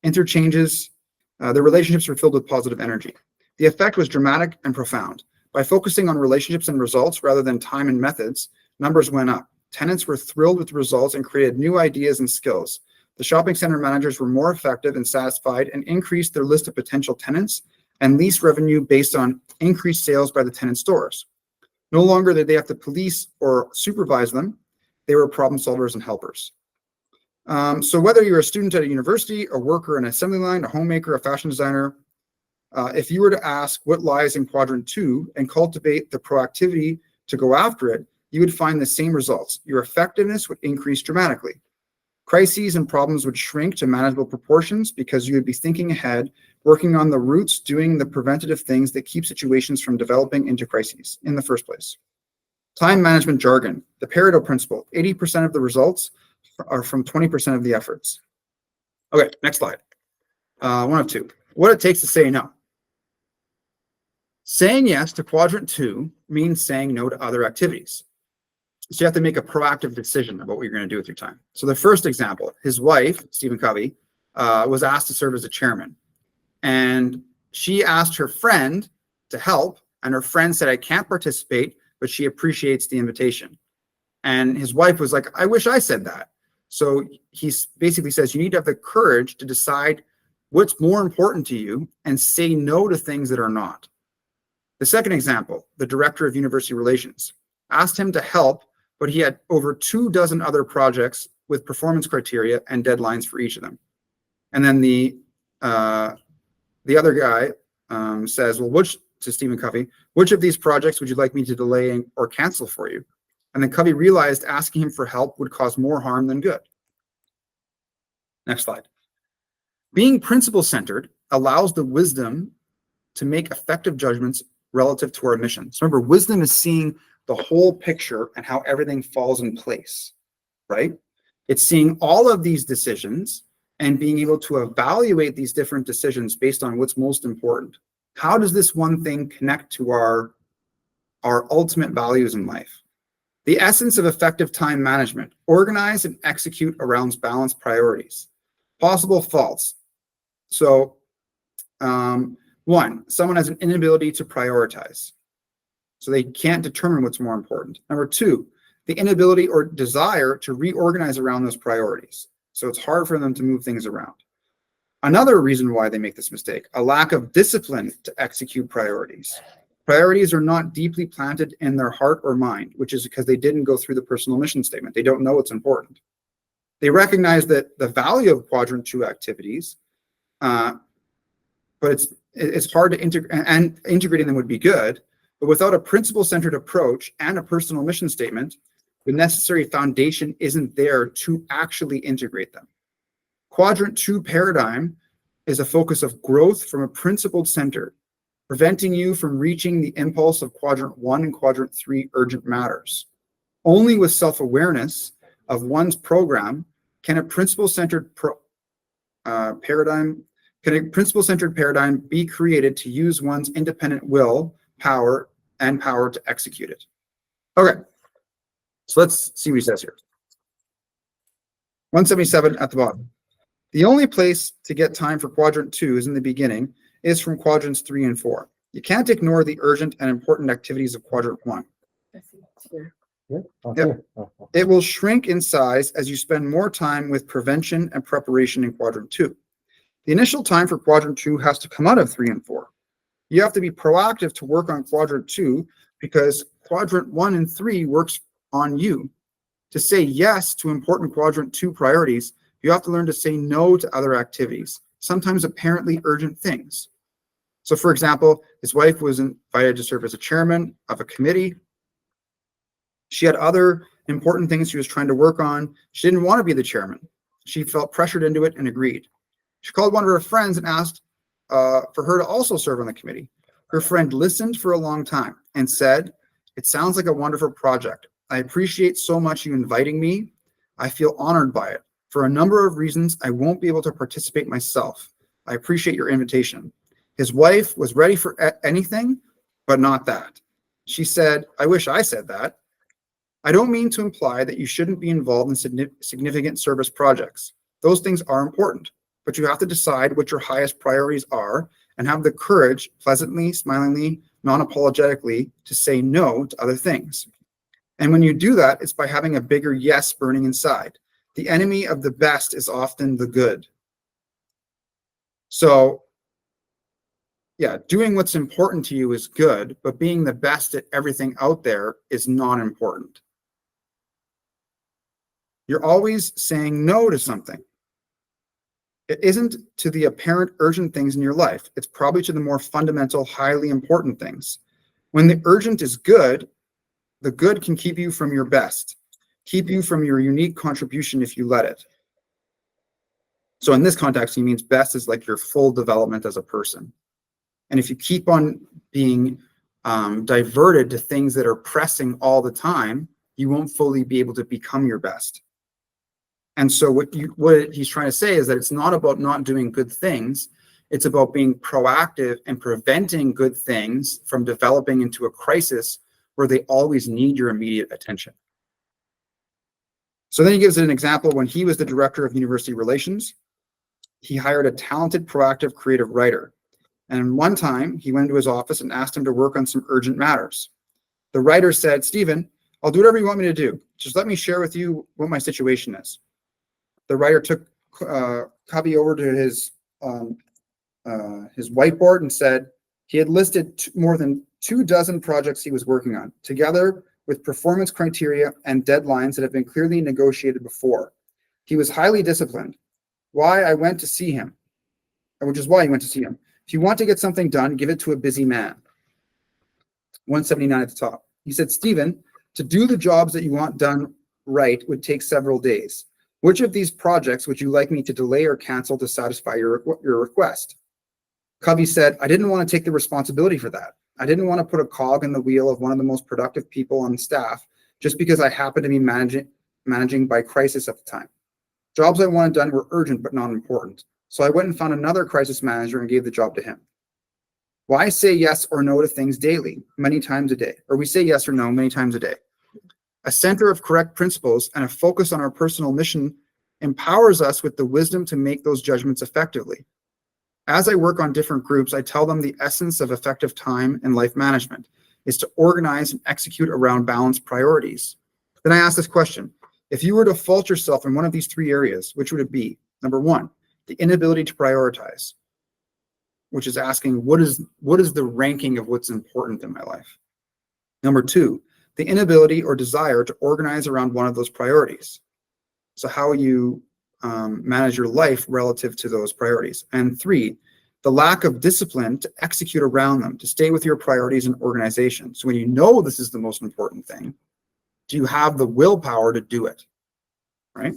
Interchanges, their relationships were filled with positive energy. The effect was dramatic and profound. By focusing on relationships and results rather than time and methods, numbers went up. Tenants were thrilled with the results and created new ideas and skills. The shopping center managers were more effective and satisfied and increased their list of potential tenants and lease revenue based on increased sales by the tenant stores. No longer did they have to police or supervise them. They were problem solvers and helpers. So whether you're a student at a university, a worker in an assembly line, a homemaker, a fashion designer, if you were to ask what lies in quadrant 2 and cultivate the proactivity to go after it, you would find the same results. Your effectiveness would increase dramatically. Crises and problems would shrink to manageable proportions because you would be thinking ahead, working on the roots, doing the preventative things that keep situations from developing into crises in the first place. Time management jargon, the Pareto principle, 80% of the results are from 20% of the efforts. Okay, next slide. 1 of 2. What it takes to say no. Saying yes to quadrant 2 means saying no to other activities. So you have to make a proactive decision about what you're going to do with your time. So the first example, his wife, Stephen Covey, was asked to serve as a chairman. And she asked her friend to help, and her friend said, I can't participate, but she appreciates the invitation. And his wife was like, I wish I said that. So he basically says, you need to have the courage to decide what's more important to you and say no to things that are not. The second example, the director of university relations, asked him to help, but he had over 24 other projects with performance criteria and deadlines for each of them. And then the other guy says, well, to Stephen Covey, which of these projects would you like me to delay or cancel for you? And then Covey realized asking him for help would cause more harm than good. Next slide. Being principle-centered allows the wisdom to make effective judgments relative to our mission. So remember, wisdom is seeing the whole picture and how everything falls in place, right? It's seeing all of these decisions and being able to evaluate these different decisions based on what's most important. How does this one thing connect to our ultimate values in life? The essence of effective time management: organize and execute around balanced priorities. Possible faults. So, one, someone has an inability to prioritize. So they can't determine what's more important. Number two, the inability or desire to reorganize around those priorities. So it's hard for them to move things around. Another reason why they make this mistake: a lack of discipline to execute priorities. Priorities are not deeply planted in their heart or mind, which is because they didn't go through the personal mission statement. They don't know what's important. They recognize that the value of quadrant 2 activities, but it's hard to integrate, and integrating them would be good, but without a principle-centered approach and a personal mission statement, the necessary foundation isn't there to actually integrate them. Quadrant 2 paradigm is a focus of growth from a principled center, preventing you from reaching the impulse of quadrant 1 and quadrant 3 urgent matters. Only with self-awareness of one's program can a principle-centered paradigm be created to use one's independent will, power to execute it. Okay, so let's see what he says here. 177 at the bottom. The only place to get time for quadrant 2 is in the beginning, is from quadrants 3 and 4. You can't ignore the urgent and important activities of quadrant 1. Yeah? Oh, Yep. here. Oh. It will shrink in size as you spend more time with prevention and preparation in quadrant 2. The initial time for quadrant 2 has to come out of 3 and 4. You have to be proactive to work on quadrant 2 because quadrant 1 and 3 works on you. To say yes to important quadrant 2 priorities, you have to learn to say no to other activities, sometimes apparently urgent things. So for example, his wife was invited to serve as a chairman of a committee. She had other important things she was trying to work on. She didn't want to be the chairman. She felt pressured into it and agreed. She called one of her friends and asked for her to also serve on the committee. Her friend listened for a long time and said, "It sounds like a wonderful project. I appreciate so much you inviting me. I feel honored by it. For a number of reasons, I won't be able to participate myself. I appreciate your invitation." His wife was ready for anything, but not that. She said, "I wish I said that." I don't mean to imply that you shouldn't be involved in significant service projects. Those things are important, but you have to decide what your highest priorities are and have the courage, pleasantly, smilingly, non-apologetically, to say no to other things. And when you do that, it's by having a bigger yes burning inside. The enemy of the best is often the good. So, yeah, doing what's important to you is good, but being the best at everything out there is not important. You're always saying no to something. It isn't to the apparent urgent things in your life. It's probably to the more fundamental, highly important things. When the urgent is good, the good can keep you from your best, keep you from your unique contribution if you let it. So in this context, he means best is like your full development as a person. And if you keep on being diverted to things that are pressing all the time, you won't fully be able to become your best. And so what he's trying to say is that it's not about not doing good things. It's about being proactive and preventing good things from developing into a crisis where they always need your immediate attention. So then he gives an example. When he was the director of university relations, he hired a talented, proactive, creative writer. And one time he went into his office and asked him to work on some urgent matters. The writer said, "Stephen, I'll do whatever you want me to do. Just let me share with you what my situation is." The writer took Covey over to his whiteboard and said he had listed more than 24 projects he was working on, together with performance criteria and deadlines that have been clearly negotiated before. He was highly disciplined. Which is why he went to see him. If you want to get something done, give it to a busy man. 179 at the top. He said, "Stephen, to do the jobs that you want done right would take several days. Which of these projects would you like me to delay or cancel to satisfy your request?" Covey said, "I didn't want to take the responsibility for that. I didn't want to put a cog in the wheel of one of the most productive people on staff just because I happened to be managing by crisis at the time. Jobs I wanted done were urgent but not important. So I went and found another crisis manager and gave the job to him." Why say yes or no to things daily, many times a day? Or we say yes or no many times a day. A center of correct principles and a focus on our personal mission empowers us with the wisdom to make those judgments effectively. As I work on different groups, I tell them the essence of effective time and life management is to organize and execute around balanced priorities. Then I ask this question: if you were to fault yourself in one of these three areas, which would it be? Number one, the inability to prioritize, which is asking what is the ranking of what's important in my life? Number two, the inability or desire to organize around one of those priorities. So how you manage your life relative to those priorities. And three, the lack of discipline to execute around them, to stay with your priorities and organization. So when you know this is the most important thing, do you have the willpower to do it? Right?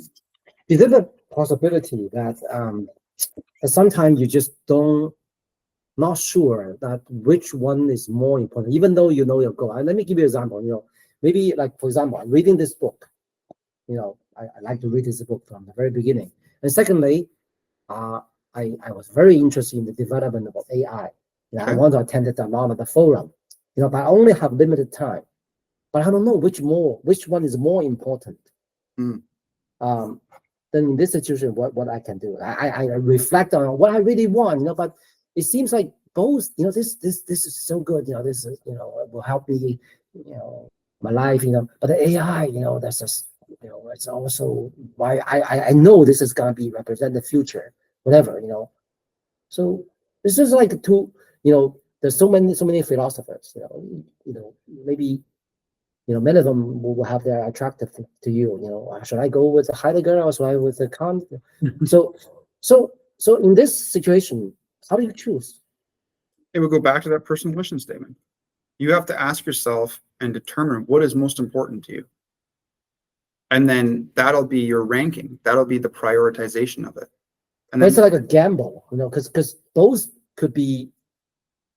Is there a possibility that sometimes you just not sure that which one is more important, even though you know your goal? And let me give you an example. Maybe like, for example, I'm reading this book. I like to read this book from the very beginning. And secondly, I was very interested in the development of AI. I want to attend a lot of the forum, but I only have limited time. But I don't know which one is more important. Then in this situation, what I can do, I reflect on what I really want, but it seems like both, this is so good, this is, will help me, my life, but the AI, that's just, it's also why I know this is gonna be represent the future, whatever, So this is like there's so many philosophers, maybe many of them will have their attractive to you. Should I go with the Heidegger or should I with the Kant? So in this situation, how do you choose? It would go back to that personal mission statement. You have to ask yourself and determine what is most important to you. And then that'll be your ranking. That'll be the prioritization of it. And then, it's like a gamble, because those could be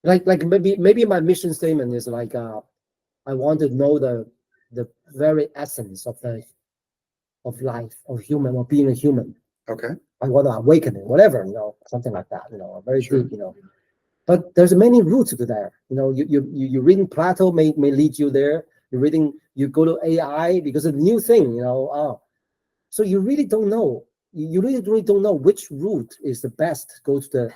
like maybe my mission statement is like I want to know the very essence of life, of human, of being a human. okay. I want to awaken it, whatever, something like that, very Sure. deep, But there's many routes to there. You reading Plato may lead you there. You go to AI because it's a new thing, So you really don't know. You really don't know which route is the best to go to the.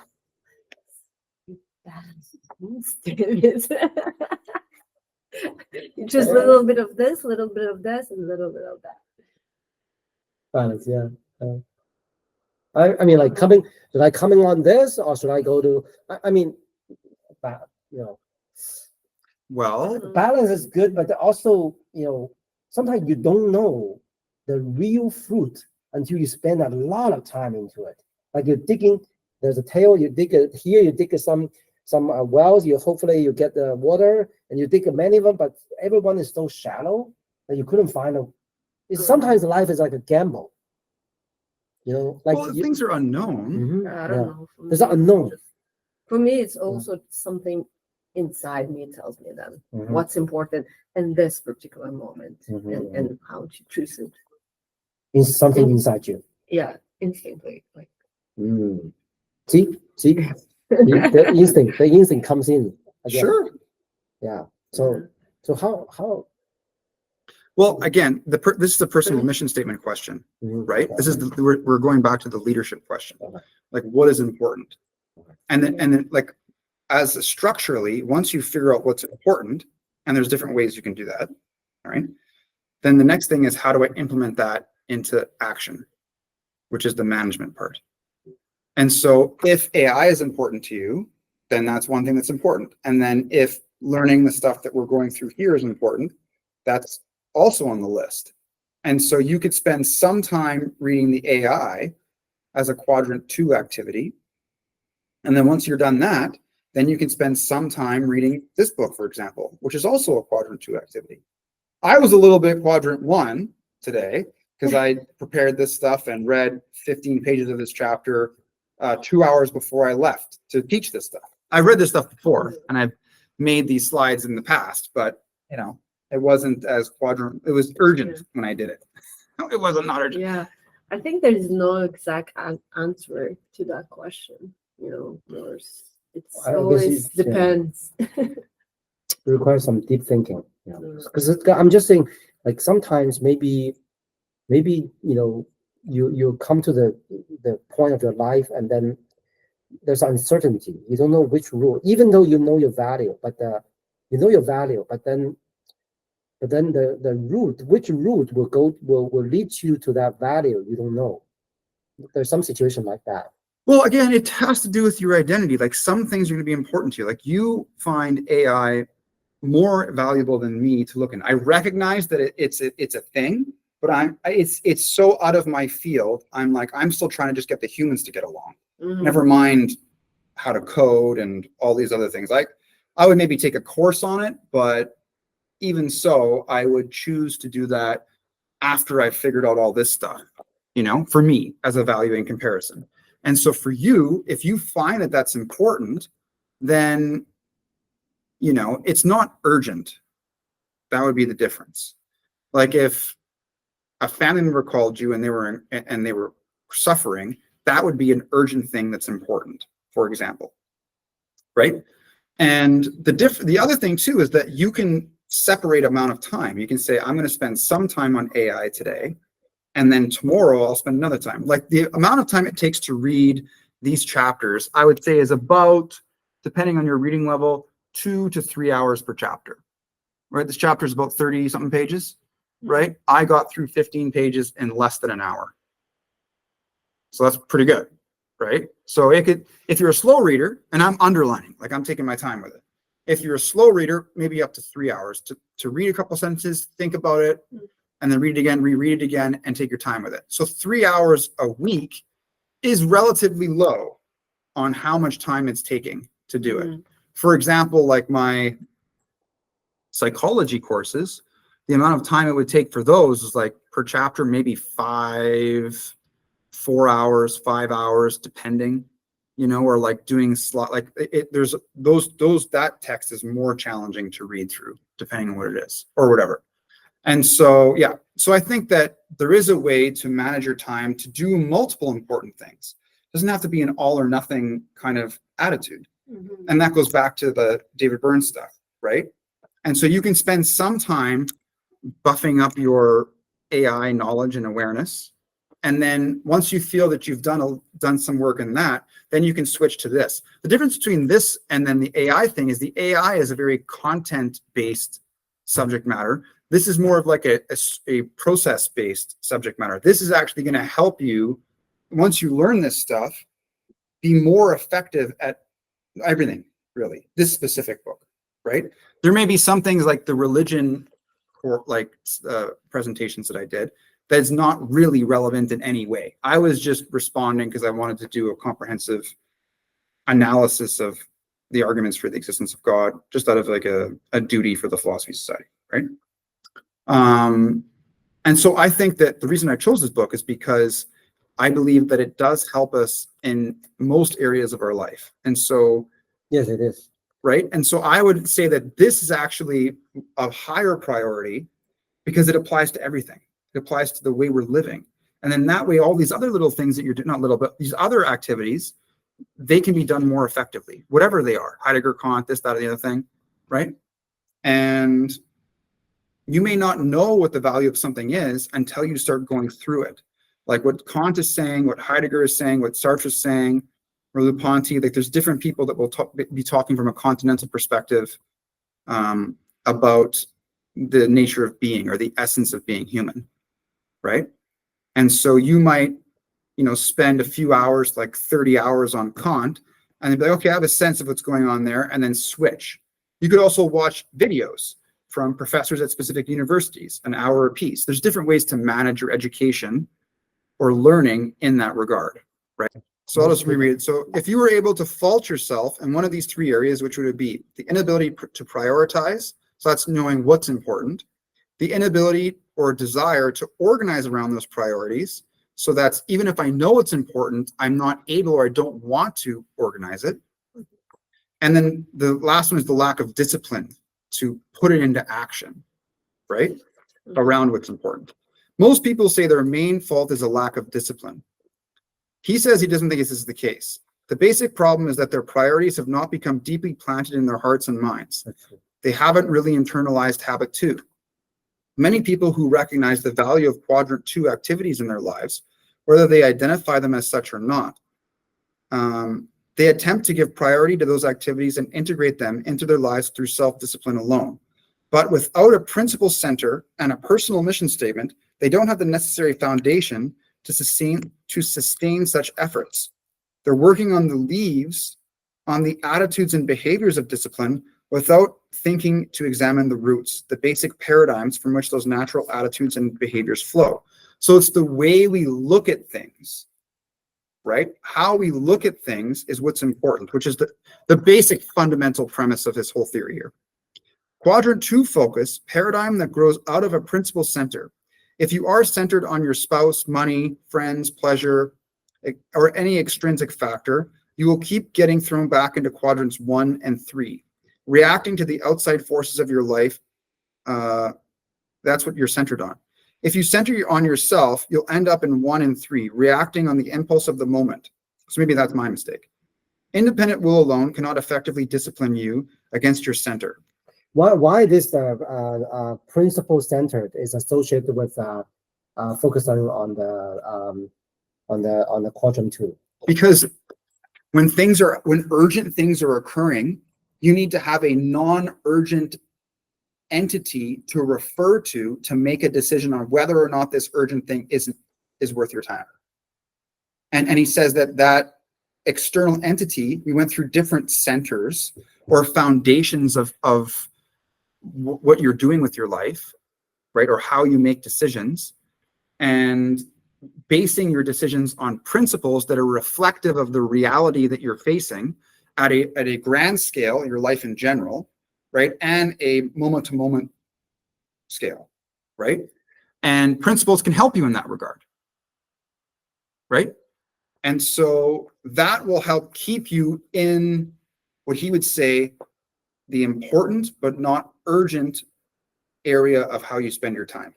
Just a little bit of this, a little bit of this, and a little bit of that. Balance, yeah. I mean, like should I coming on this or should I go to? I mean, Well, balance is good, but also, sometimes you don't know the real fruit until you spend a lot of time into it. Like you're digging, there's a tail, you dig it here, you dig some wells, hopefully you get the water, and you dig many of them, but everyone is so shallow that you couldn't find a. Sometimes life is like a gamble. things are unknown. I don't know. For It's me, not unknown. For me, it's also something inside me tells me then Mhm. what's important in this particular moment Mhm. and how to choose it. It's something inside you. Yeah, instantly. Like See, the instinct comes in. Again. Sure. Yeah. So how? Well, again, this is the personal mission statement question, right? This is we're going back to the leadership question. Okay. Like, what is important? Okay. And then like, as structurally, once you figure out what's important, and there's different ways you can do that, all right? Then the next thing is, how do I implement that into action, which is the management part. And so if AI is important to you, then that's one thing that's important. And then if learning the stuff that we're going through here is important, that's also on the list. And so you could spend some time reading the AI as a quadrant 2 activity. And then once you're done that, then you can spend some time reading this book, for example, which is also a quadrant 2 activity. I was a little bit quadrant 1 today because I prepared this stuff and read 15 pages of this chapter 2 hours before I left to teach this stuff. I read this stuff before and I've made these slides in the past, but it wasn't as quadrant. It was urgent when I did it. It wasn't not urgent. Yeah, I think there is no exact answer to that question. It's I guess always yeah. depends. It requires some deep thinking. Because I'm just saying, Like sometimes maybe you come to the point of your life, and then there's uncertainty. You don't know which route, even though you know your value, but then the route, which route will lead you to that value, you don't know. There's some situation like that. Well, again, it has to do with your identity. Like some things are going to be important to you. Like you find AI more valuable than me to look in. I recognize that it's a thing, but it's so out of my field. I'm still trying to just get the humans to get along. Never mind how to code and all these other things. Like I would maybe take a course on it, but even so, I would choose to do that after I figured out all this stuff, for me as a value in comparison. And so for you, if you find that that's important, then, it's not urgent. That would be the difference. Like if a family member called you and they were suffering, that would be an urgent thing that's important, for example, right? And the other thing too is that you can separate amount of time. You can say, I'm going to spend some time on AI today, and then tomorrow I'll spend another time. Like the amount of time it takes to read these chapters, I would say is about, depending on your reading level, 2 to 3 hours per chapter, right? This chapter is about 30 something pages, right? I got through 15 pages in less than an hour. So that's pretty good, right? So if you're a slow reader, and I'm underlining, like I'm taking my time with it. If you're a slow reader, maybe up to 3 hours to read a couple sentences, think about it, and then read it again, reread it again, and take your time with it. So 3 hours a week is relatively low on how much time it's taking to do it. For example, like my psychology courses, the amount of time it would take for those is like per chapter, maybe 4 hours, 5 hours, depending, or like doing there's that text is more challenging to read through depending on what it is or whatever. And so, yeah, so I think that there is a way to manage your time to do multiple important things. It doesn't have to be an all or nothing kind of attitude. And that goes back to the David Burns stuff, right? And so you can spend some time buffing up your AI knowledge and awareness. And then once you feel that you've done some work in that, then you can switch to this. The difference between this and then the AI thing is the AI is a very content-based subject matter. This is more of like a process-based subject matter. This is actually going to help you, once you learn this stuff, be more effective at everything, really. This specific book, right? There may be some things like the religion or like presentations that I did that's not really relevant in any way. I was just responding because I wanted to do a comprehensive analysis of the arguments for the existence of God, just out of like a duty for the Philosophy Society, right? And so I think that the reason I chose this book is because I believe that it does help us in most areas of our life. And so, Yes, it is. right? And so I would say that this is actually a higher priority because it applies to everything. It applies to the way we're living. And then that way, all these other little things that you're doing, not little, but these other activities, they can be done more effectively, whatever they are. Heidegger, Kant, this, that, or the other thing, right? And you may not know what the value of something is until you start going through it. Like what Kant is saying, what Heidegger is saying, what Sartre is saying, Merleau-Ponty, like there's different people that will be talking from a continental perspective about the nature of being or the essence of being human, right? And so you might, spend a few hours, like 30 hours on Kant, and then be like, okay, I have a sense of what's going on there, and then switch. You could also watch videos from professors at specific universities, an hour a piece. There's different ways to manage your education or learning in that regard, right? So I'll just reread it. So if you were able to fault yourself in one of these three areas, which would it be? The inability to prioritize, so that's knowing what's important. The inability or desire to organize around those priorities. So that's even if I know it's important, I'm not able or I don't want to organize it. And then the last one is the lack of discipline to put it into action, right? Around what's important. Most people say their main fault is a lack of discipline. He says he doesn't think this is the case. The basic problem is that their priorities have not become deeply planted in their hearts and minds. They haven't really internalized habit 2. Many people who recognize the value of quadrant 2 activities in their lives, whether they identify them as such or not, they attempt to give priority to those activities and integrate them into their lives through self-discipline alone. But without a principle center and a personal mission statement, they don't have the necessary foundation to sustain such efforts. They're working on the leaves, on the attitudes and behaviors of discipline without thinking to examine the roots, the basic paradigms from which those natural attitudes and behaviors flow. So it's the way we look at things, right? How we look at things is what's important, which is the basic fundamental premise of this whole theory here. Quadrant 2 focus, paradigm that grows out of a principle center. If you are centered on your spouse, money, friends, pleasure, or any extrinsic factor, you will keep getting thrown back into quadrants 1 and 3. Reacting to the outside forces of your life, that's what you're centered on. If you center on yourself, you'll end up in 1 and 3, reacting on the impulse of the moment. So maybe that's my mistake. Independent will alone cannot effectively discipline you against your center. Why this principle centered is associated with focus on the quadrant 2? Because when urgent things are occurring, you need to have a non-urgent entity to refer to make a decision on whether or not this urgent thing is worth your time. And he says that external entity, we went through different centers or foundations of what you're doing with your life, right? Or how you make decisions, and basing your decisions on principles that are reflective of the reality that you're facing at a grand scale, your life in general, right? And a moment-to-moment scale, right? And principles can help you in that regard, right? And so that will help keep you in what he would say the important but not urgent area of how you spend your time.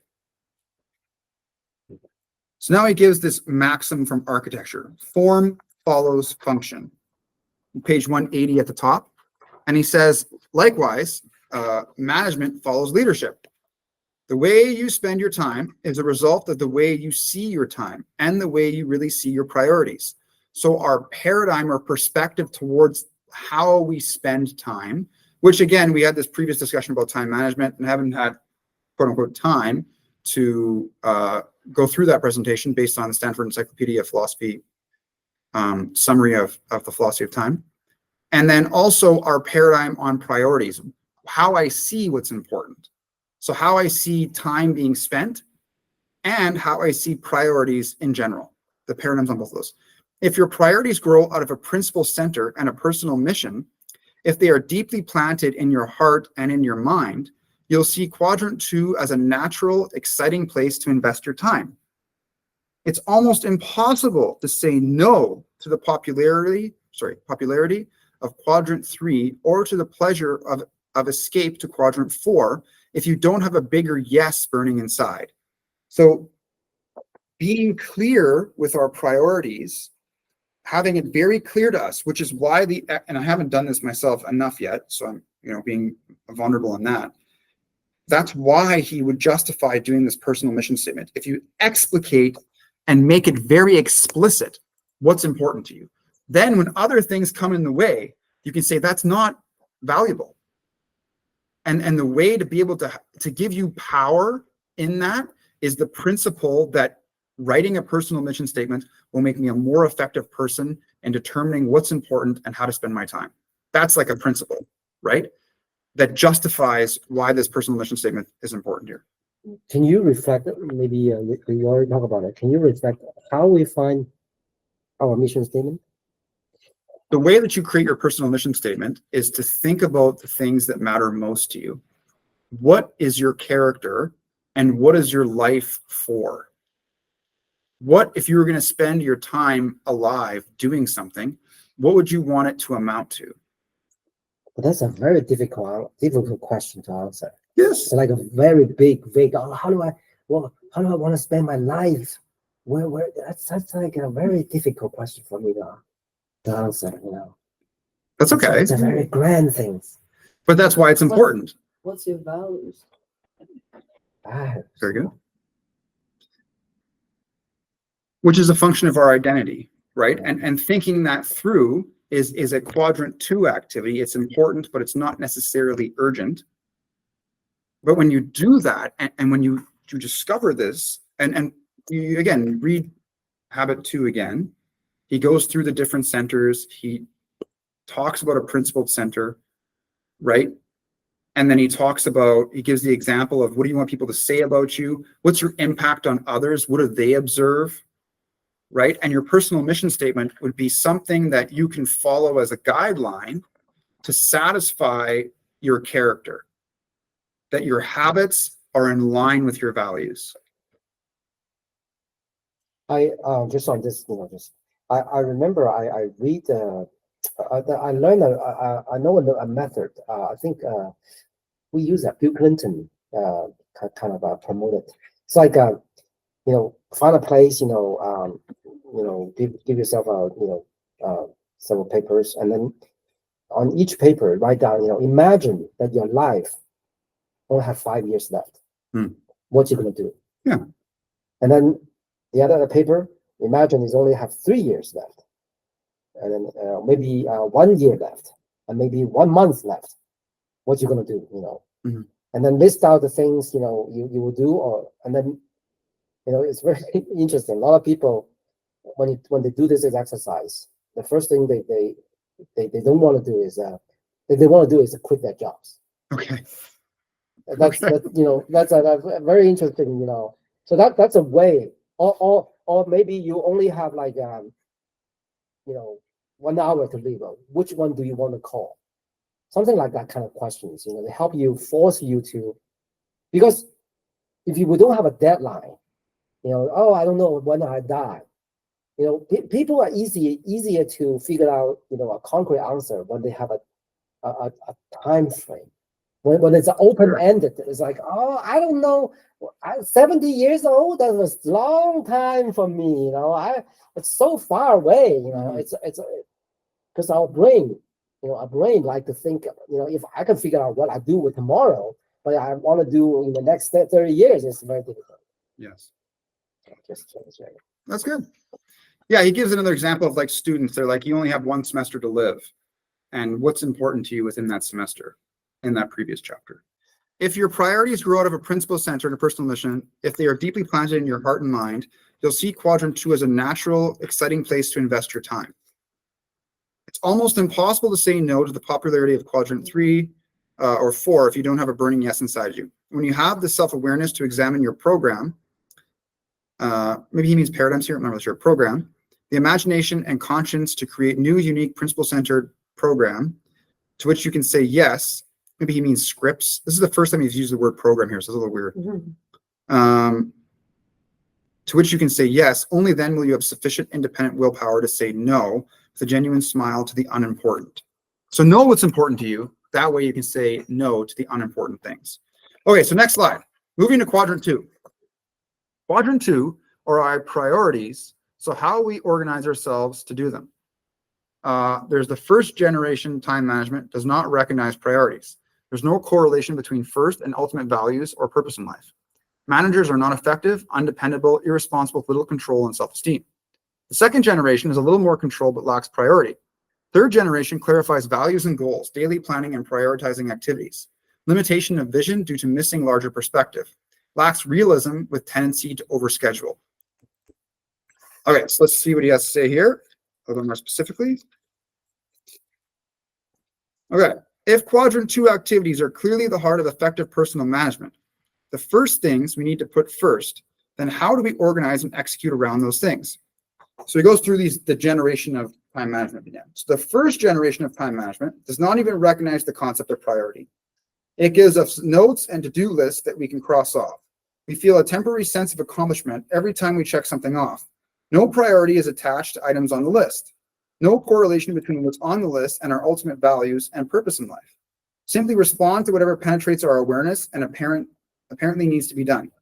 So now he gives this maxim from architecture: form follows function. Page 180 at the top. And he says, likewise, management follows leadership. The way you spend your time is a result of the way you see your time and the way you really see your priorities. So our paradigm or perspective towards how we spend time, which again, we had this previous discussion about time management and haven't had quote unquote time to go through that presentation based on the Stanford Encyclopedia of Philosophy summary of the philosophy of time. And then also our paradigm on priorities, how I see what's important. So how I see time being spent and how I see priorities in general, the paradigms on both of those. If your priorities grow out of a principle center and a personal mission, if they are deeply planted in your heart and in your mind, you'll see quadrant 2 as a natural, exciting place to invest your time. It's almost impossible to say no to the popularity of quadrant 3 or to the pleasure of escape to quadrant 4 if you don't have a bigger yes burning inside. So being clear with our priorities, having it very clear to us, which is why and I haven't done this myself enough yet, so I'm being vulnerable on that. That's why he would justify doing this personal mission statement. If you explicate and make it very explicit what's important to you, then when other things come in the way, you can say that's not valuable. And the way to be able to give you power in that is the principle that writing a personal mission statement will make me a more effective person in determining what's important and how to spend my time. That's like a principle, right? That justifies why this personal mission statement is important here. Can you reflect, maybe you already talked about it, can you reflect how we find our mission statement? The way that you create your personal mission statement is to think about the things that matter most to you. What is your character and what is your life for? What, if you were going to spend your time alive doing something, what would you want it to amount to? But that's a very difficult question to answer. Yes. It's like a very big, how do I want to spend my life? That's like a very difficult question for me to answer, That's okay. It's a very grand thing. But that's why it's important. What's your values? Ah, Very good. Which is a function of our identity, right? And thinking that through is a quadrant 2 activity. It's important, but it's not necessarily urgent. But when you do that, and when you discover this, and you again read habit 2 again, he goes through the different centers. He talks about a principled center, right? And then he gives the example of what do you want people to say about you? What's your impact on others? What do they observe? Right? And your personal mission statement would be something that you can follow as a guideline to satisfy your character, that your habits are in line with your values. I just on this, I remember I read I learned I know a method. I think we use that Bill Clinton kind of promoted. It's like find a place, give yourself several papers, and then on each paper write down, imagine that your life only have 5 years left. What you gonna do? Yeah. And then the other paper, imagine is only have 3 years left, and then maybe 1 year left, and maybe 1 month left. What you gonna do? And then list out the things you will do, and then it's very interesting. A lot of people when they do this exercise, the first thing they don't want to do is they want to do is to quit their jobs. Okay. That's a very interesting. So that's a way, or maybe you only have 1 hour to live. Which one do you want to call? Something like that kind of questions. They help you, force you to, because if you don't have a deadline, oh, I don't know when I die. People are easier to figure out, a concrete answer when they have a time frame. When it's open-ended, it's like, oh, I don't know. 70 years old, that was a long time for me. It's so far away. It's because our brain like to think, if I can figure out what I do with tomorrow, but I want to do in the next 30 years, it's very difficult. Yes. Just That's good. Yeah, he gives another example of students. They're like, you only have 1 semester to live. And what's important to you within that semester in that previous chapter? If your priorities grow out of a principle center and a personal mission, if they are deeply planted in your heart and mind, you'll see quadrant 2 as a natural, exciting place to invest your time. It's almost impossible to say no to the popularity of quadrant 3 or 4 if you don't have a burning yes inside you. When you have the self-awareness to examine your program, maybe he means paradigms here, I'm not really sure, program, the imagination and conscience to create new, unique, principle-centered program to which you can say yes. Maybe he means scripts. This is the first time he's used the word program here, so it's a little weird. To which you can say yes, only then will you have sufficient independent willpower to say no with a genuine smile to the unimportant. So know what's important to you. That way you can say no to the unimportant things. Okay, so next slide. Moving to quadrant 2. Quadrant 2 are our priorities. So how we organize ourselves to do them. There's the first generation time management does not recognize priorities. There's no correlation between first and ultimate values or purpose in life. Managers are not effective, undependable, irresponsible, with little control and self-esteem. The second generation is a little more control but lacks priority. Third generation clarifies values and goals, daily planning and prioritizing activities. Limitation of vision due to missing larger perspective. Lacks realism with tendency to overschedule. Okay, so let's see what he has to say here, a little more specifically. Okay, if quadrant 2 activities are clearly the heart of effective personal management, the first things we need to put first, then how do we organize and execute around those things? So he goes through the generation of time management again. So the first generation of time management does not even recognize the concept of priority. It gives us notes and to-do lists that we can cross off. We feel a temporary sense of accomplishment every time we check something off. No priority is attached to items on the list. No correlation between what's on the list and our ultimate values and purpose in life. Simply respond to whatever penetrates our awareness and apparently needs to be done.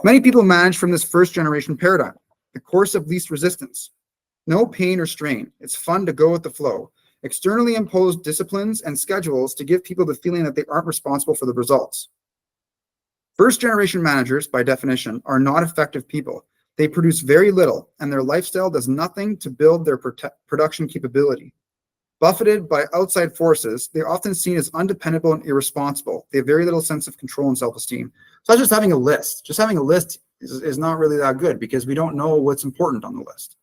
Many people manage from this first generation paradigm, the course of least resistance. No pain or strain. It's fun to go with the flow. Externally imposed disciplines and schedules to give people the feeling that they aren't responsible for the results. First generation managers, by definition, are not effective people. They produce very little, and their lifestyle does nothing to build their production capability. Buffeted by outside forces, they're often seen as undependable and irresponsible. They have very little sense of control and self-esteem. So that's just having a list. Just having a list is not really that good because we don't know what's important on the list.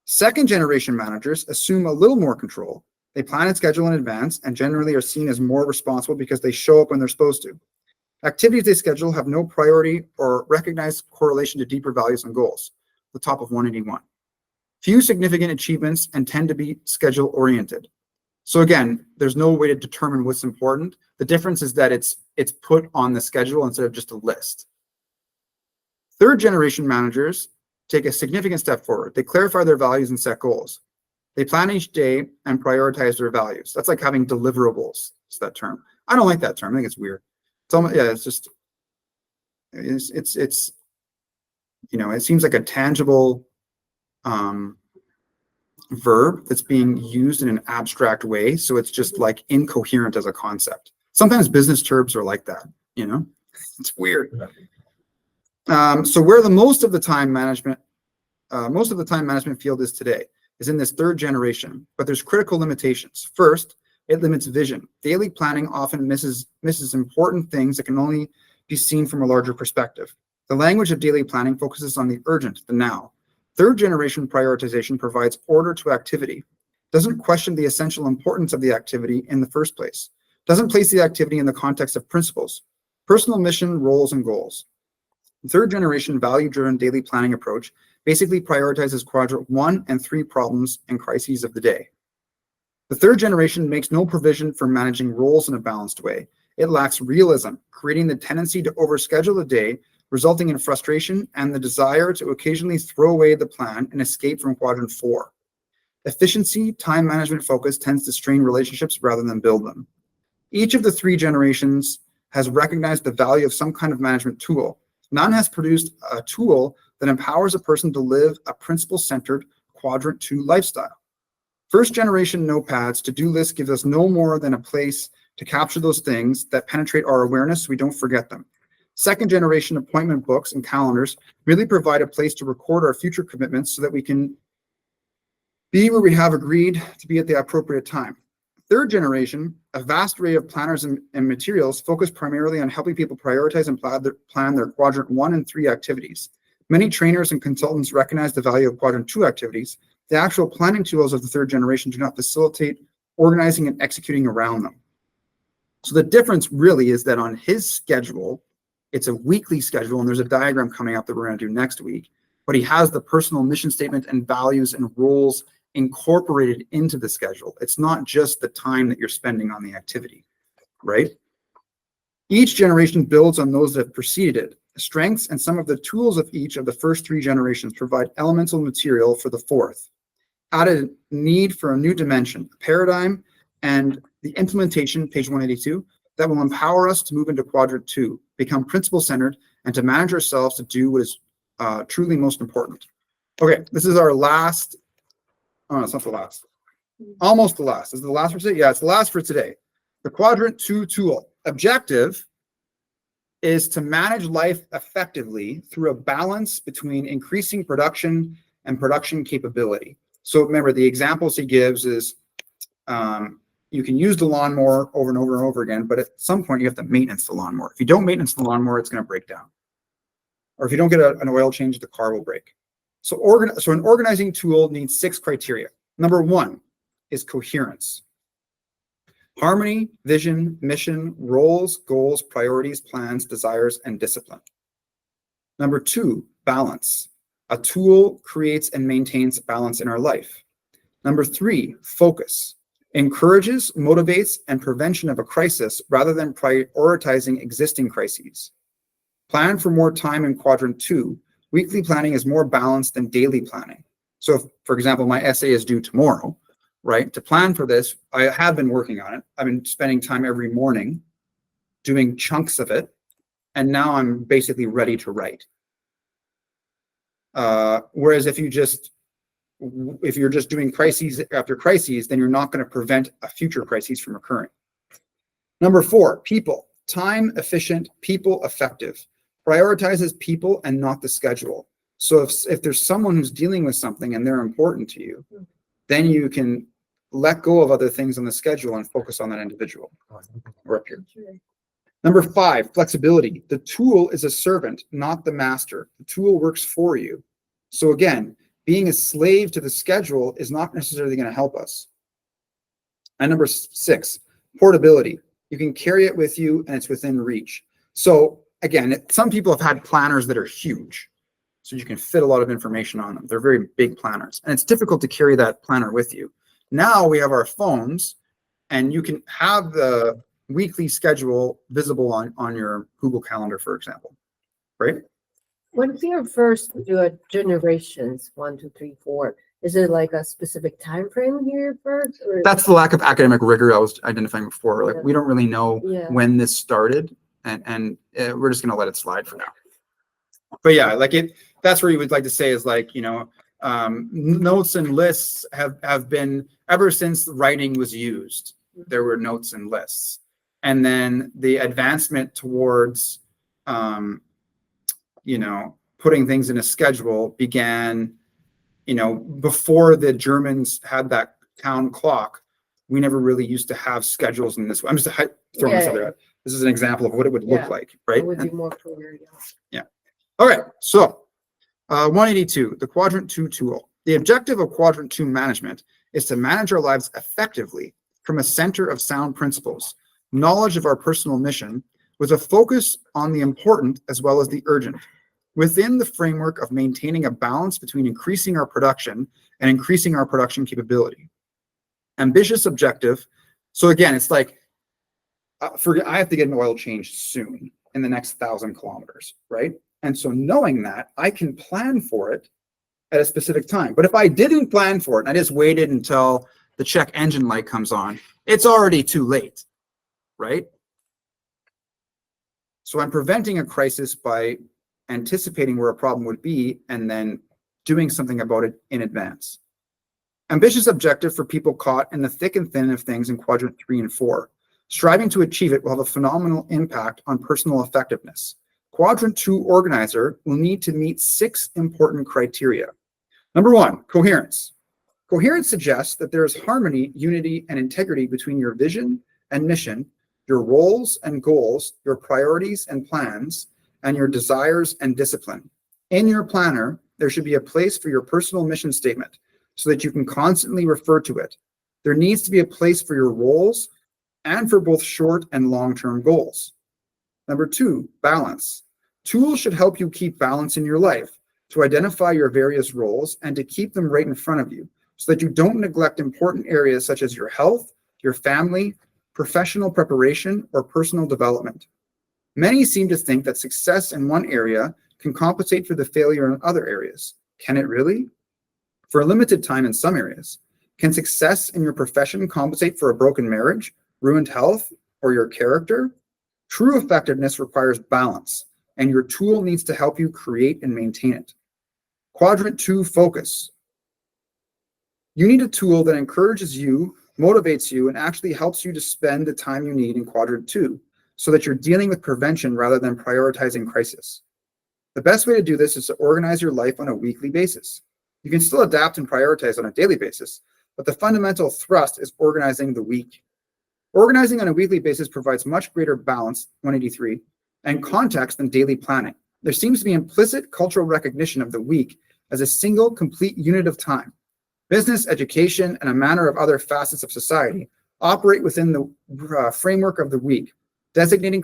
Second generation managers assume a little more control. They plan and schedule in advance and generally are seen as more responsible because they show up when they're supposed to. Activities they schedule have no priority or recognized correlation to deeper values and goals, the top of 181. Few significant achievements and tend to be schedule oriented. So again, there's no way to determine what's important. The difference is that it's put on the schedule instead of just a list. Third generation managers take a significant step forward. They clarify their values and set goals. They plan each day and prioritize their values. That's like having deliverables, is that term. I don't like that term. I think it's weird. It's almost, yeah, it's just, it's you know, it seems like a tangible verb that's being used in an abstract way. So it's just like incoherent as a concept. Sometimes business terms are like that, you know, it's weird. So where the most of the time management field is today is in this third generation, but there's critical limitations. First, it limits vision. Daily planning often misses important things that can only be seen from a larger perspective. The language of daily planning focuses on the urgent, the now. Third generation prioritization provides order to activity, doesn't question the essential importance of the activity in the first place, doesn't place the activity in the context of principles, personal mission, roles, and goals. The third generation value-driven daily planning approach basically prioritizes quadrant 1 and 3 problems and crises of the day. The third generation makes no provision for managing roles in a balanced way. It lacks realism, creating the tendency to overschedule the day, resulting in frustration and the desire to occasionally throw away the plan and escape from quadrant 4. Efficiency, time management focus tends to strain relationships rather than build them. Each of the 3 generations has recognized the value of some kind of management tool. None has produced a tool that empowers a person to live a principle-centered quadrant 2 lifestyle. First generation notepads, to-do list gives us no more than a place to capture those things that penetrate our awareness so we don't forget them. Second generation appointment books and calendars really provide a place to record our future commitments so that we can be where we have agreed to be at the appropriate time. Third generation, a vast array of planners and materials focus primarily on helping people prioritize and plan their quadrant 1 and 3 activities. Many trainers and consultants recognize the value of quadrant 2 activities. The actual planning tools of the third generation do not facilitate organizing and executing around them. So the difference really is that on his schedule, it's a weekly schedule, and there's a diagram coming up that we're going to do next week, but he has the personal mission statement and values and roles incorporated into the schedule. It's not just the time that you're spending on the activity, right? Each generation builds on those that have preceded it. The strengths and some of the tools of each of the first 3 generations provide elemental material for the fourth. Added need for a new dimension, a paradigm, and the implementation, page 182, that will empower us to move into quadrant 2, become principle-centered, and to manage ourselves to do what is truly most important. Okay, this is our last. Oh, no, it's not the last. Almost the last. Is it the last for today? Yeah, it's the last for today. The quadrant 2 tool. Objective is to manage life effectively through a balance between increasing production and production capability. So remember, the examples he gives is you can use the lawnmower over and over and over again, but at some point you have to maintenance the lawnmower. If you don't maintenance the lawnmower, it's going to break down. Or if you don't get an oil change, the car will break. So an organizing tool needs 6 criteria. Number 1 is coherence. Harmony, vision, mission, roles, goals, priorities, plans, desires, and discipline. Number 2, balance. A tool creates and maintains balance in our life. Number 3, focus. Encourages, motivates, and prevention of a crisis rather than prioritizing existing crises. Plan for more time in quadrant 2. Weekly planning is more balanced than daily planning. So if, for example, my essay is due tomorrow, right? To plan for this, I have been working on it. I've been spending time every morning doing chunks of it. And now I'm basically ready to write. Whereas if you're just doing crises after crises, then you're not going to prevent a future crisis from occurring. Number 4, people. time efficient, people effective. Prioritizes people and not the schedule. So if there's someone who's dealing with something and they're important to you, then you can let go of other things on the schedule and focus on that individual. We're up here. Number 5, flexibility. The tool is a servant, not the master. The tool works for you. So again, being a slave to the schedule is not necessarily going to help us. And number 6, portability. You can carry it with you and it's within reach. So again, some people have had planners that are huge. So you can fit a lot of information on them. They're very big planners. And it's difficult to carry that planner with you. Now we have our phones and you can have the weekly schedule visible on your Google Calendar, for example, right? When we are first do a generations 1, 2, 3, 4, is it like a specific time frame here first? Or That's the lack of academic rigor I was identifying before. Like we don't really know Yeah. when this started, and we're just going to let it slide for now. But yeah, like that's where you would like to say is like, you know, notes and lists have been ever since writing was used. There were notes and lists. And then the advancement towards, you know, putting things in a schedule began, you know, before the Germans had that town clock. We never really used to have schedules in this way. I'm just throwing this out there. This is an example of what it would look like, right? it would be more clear, yeah. All right, so 182, the Quadrant 2 tool. The objective of Quadrant 2 management is to manage our lives effectively from a center of sound principles, knowledge of our personal mission, with a focus on the important as well as the urgent, within the framework of maintaining a balance between increasing our production and increasing our production capability. Ambitious objective. So again, it's like, I have to get an oil change soon in the next 1,000 kilometers, right? And so knowing that, I can plan for it at a specific time. But if I didn't plan for it and I just waited until the check engine light comes on, it's already too late, right? So I'm preventing a crisis by anticipating where a problem would be and then doing something about it in advance. Ambitious objective for people caught in the thick and thin of things in Quadrant 3 and 4. Striving to achieve it will have a phenomenal impact on personal effectiveness. Quadrant 2 organizer will need to meet 6 important criteria. Number 1, coherence. Coherence suggests that there is harmony, unity, and integrity between your vision and mission, your roles and goals, your priorities and plans, and your desires and discipline. In your planner, there should be a place for your personal mission statement so that you can constantly refer to it. There needs to be a place for your roles and for both short and long-term goals. Number 2, balance. Tools should help you keep balance in your life, to identify your various roles and to keep them right in front of you so that you don't neglect important areas such as your health, your family, professional preparation, or personal development. Many seem to think that success in one area can compensate for the failure in other areas. Can it really? For a limited time in some areas. Can success in your profession compensate for a broken marriage, ruined health, or your character? True effectiveness requires balance, and your tool needs to help you create and maintain it. Quadrant 2 focus. You need a tool that encourages you, motivates you, and actually helps you to spend the time you need in Quadrant 2 so that you're dealing with prevention rather than prioritizing crisis. The best way to do this is to organize your life on a weekly basis. You can still adapt and prioritize on a daily basis, but the fundamental thrust is organizing the week. Organizing on a weekly basis provides much greater balance, 183, and context than daily planning. There seems to be implicit cultural recognition of the week as a single complete unit of time. Business, education, and a manner of other facets of society operate within the framework of the week, designating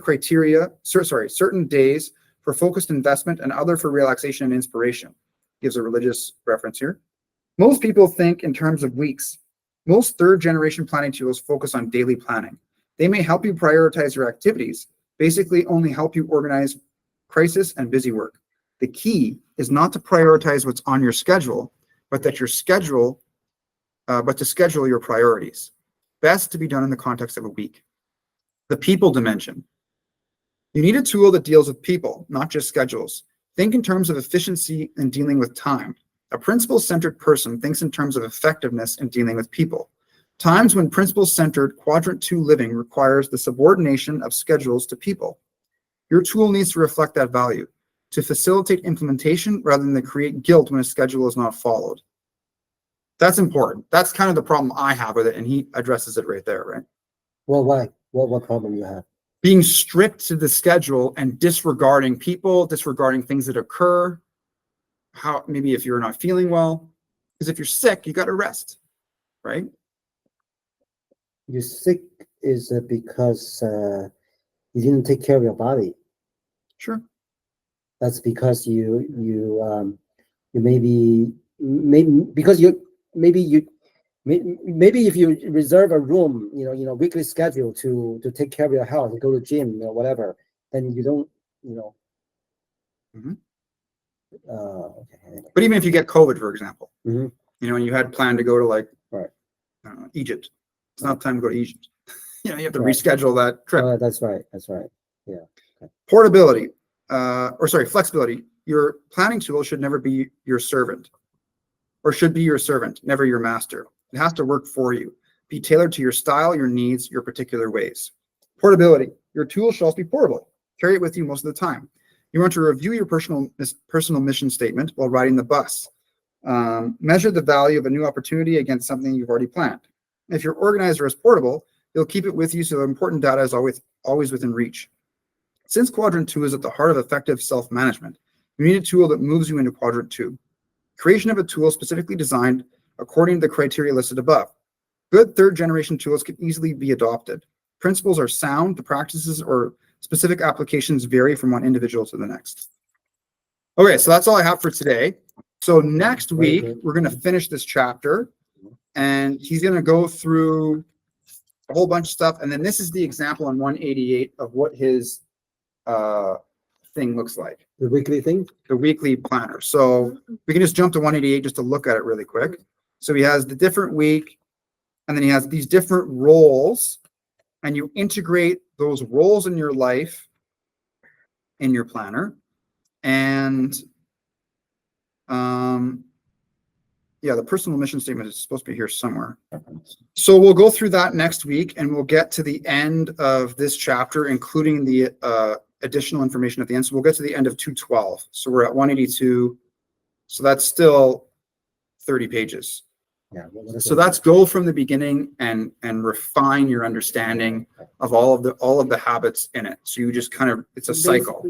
certain days for focused investment and other for relaxation and inspiration. Gives a religious reference here. Most people think in terms of weeks. Most third-generation planning tools focus on daily planning. They may help you prioritize your activities, basically only help you organize crisis and busy work. The key is not to prioritize what's on your schedule, but to schedule your priorities. Best to be done in the context of a week. The people dimension. You need a tool that deals with people, not just schedules. Think in terms of efficiency in dealing with time. A principle-centered person thinks in terms of effectiveness in dealing with people. Times when principle-centered quadrant 2 living requires the subordination of schedules to people. Your tool needs to reflect that value, to facilitate implementation rather than to create guilt when a schedule is not followed. That's important. That's kind of the problem I have with it, and he addresses it right there, right? Well, why? What problem you have? Being strict to the schedule and disregarding people, disregarding things that occur, how maybe if you're not feeling well, because if you're sick, you got to rest, right? You're sick is because you didn't take care of your body. Sure. That's because you maybe because maybe if you reserve a room, weekly schedule to take care of your health, you go to gym or whatever, then you don't, Mhm. Okay. But even if you get COVID, for example, Mhm. And you had planned to go to like, Right. I don't know, Egypt. It's not time to go to Egypt. You have to Right. reschedule that trip. That's right. Portability, flexibility. Your planning tool should never be your servant, or should be your servant, never your master. It has to work for you. Be tailored to your style, your needs, your particular ways. Portability. Your tool should also be portable. Carry it with you most of the time. You want to review your personal mission statement while riding the bus. Measure the value of a new opportunity against something you've already planned. If your organizer is portable, you'll keep it with you so the important data is always within reach. Since quadrant 2 is at the heart of effective self-management, you need a tool that moves you into quadrant 2. Creation of a tool specifically designed according to the criteria listed above. Good third-generation tools can easily be adopted. Principles are sound, the practices or specific applications vary from one individual to the next. Okay, so that's all I have for today. So next week, we're going to finish this chapter, and he's going to go through a whole bunch of stuff. And then this is the example on 188 of what his thing looks like. The weekly thing? The weekly planner. So we can just jump to 188 just to look at it really quick. So he has the different week, and then he has these different roles, and you integrate those roles in your life in your planner. And yeah, the personal mission statement is supposed to be here somewhere. So we'll go through that next week, and we'll get to the end of this chapter, including the additional information at the end. So we'll get to the end of 212. So we're at 182. So that's still 30 pages. Yeah. So that's go from the beginning and refine your understanding of all of the habits in it. So you just kind of, it's a cycle.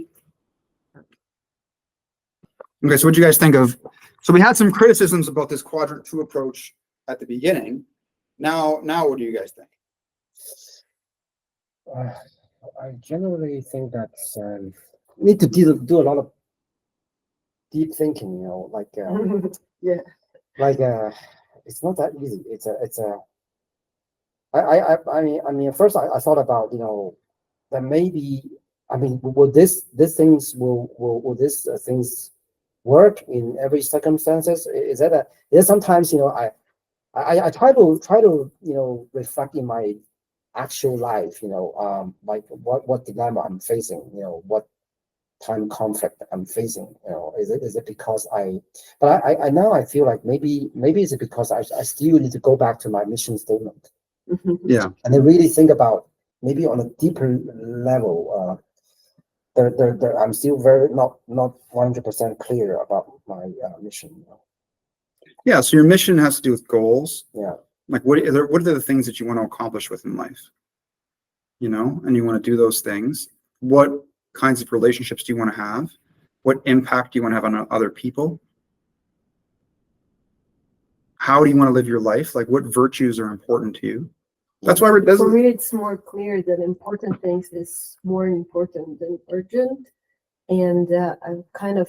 Okay, so what do you guys think of? So we had some criticisms about this quadrant 2 approach at the beginning. Now what do you guys think? I generally think that need to do a lot of deep thinking. Yeah. It's not that easy. I mean, at first I thought about that maybe will these things work in every circumstances? Is that sometimes I try to reflect in my actual life, like what dilemma I'm facing, what time conflict I'm facing, is it because I now I feel like maybe it's because I still need to go back to my mission statement. Yeah. And then really think about maybe on a deeper level, I'm still very not 100% clear about my mission. Yeah. So your mission has to do with goals. Yeah. Like what are the things that you want to accomplish within life? And you want to do those things. What kinds of relationships do you want to have? What impact do you want to have on other people? How do you want to live your life? Like what virtues are important to you? That's why For me, it's more clear that important things is more important than urgent. And I kind of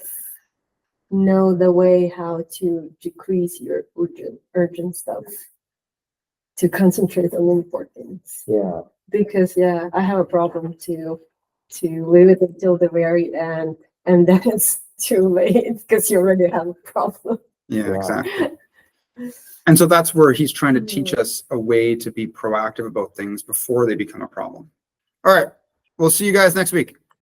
know the way how to decrease your urgent stuff to concentrate on importance. Yeah. Because I have a problem to leave it until the very end, and then it's too late because you already have a problem. Yeah, Wow. exactly. And so that's where he's trying to teach us a way to be proactive about things before they become a problem. All right. We'll see you guys next week.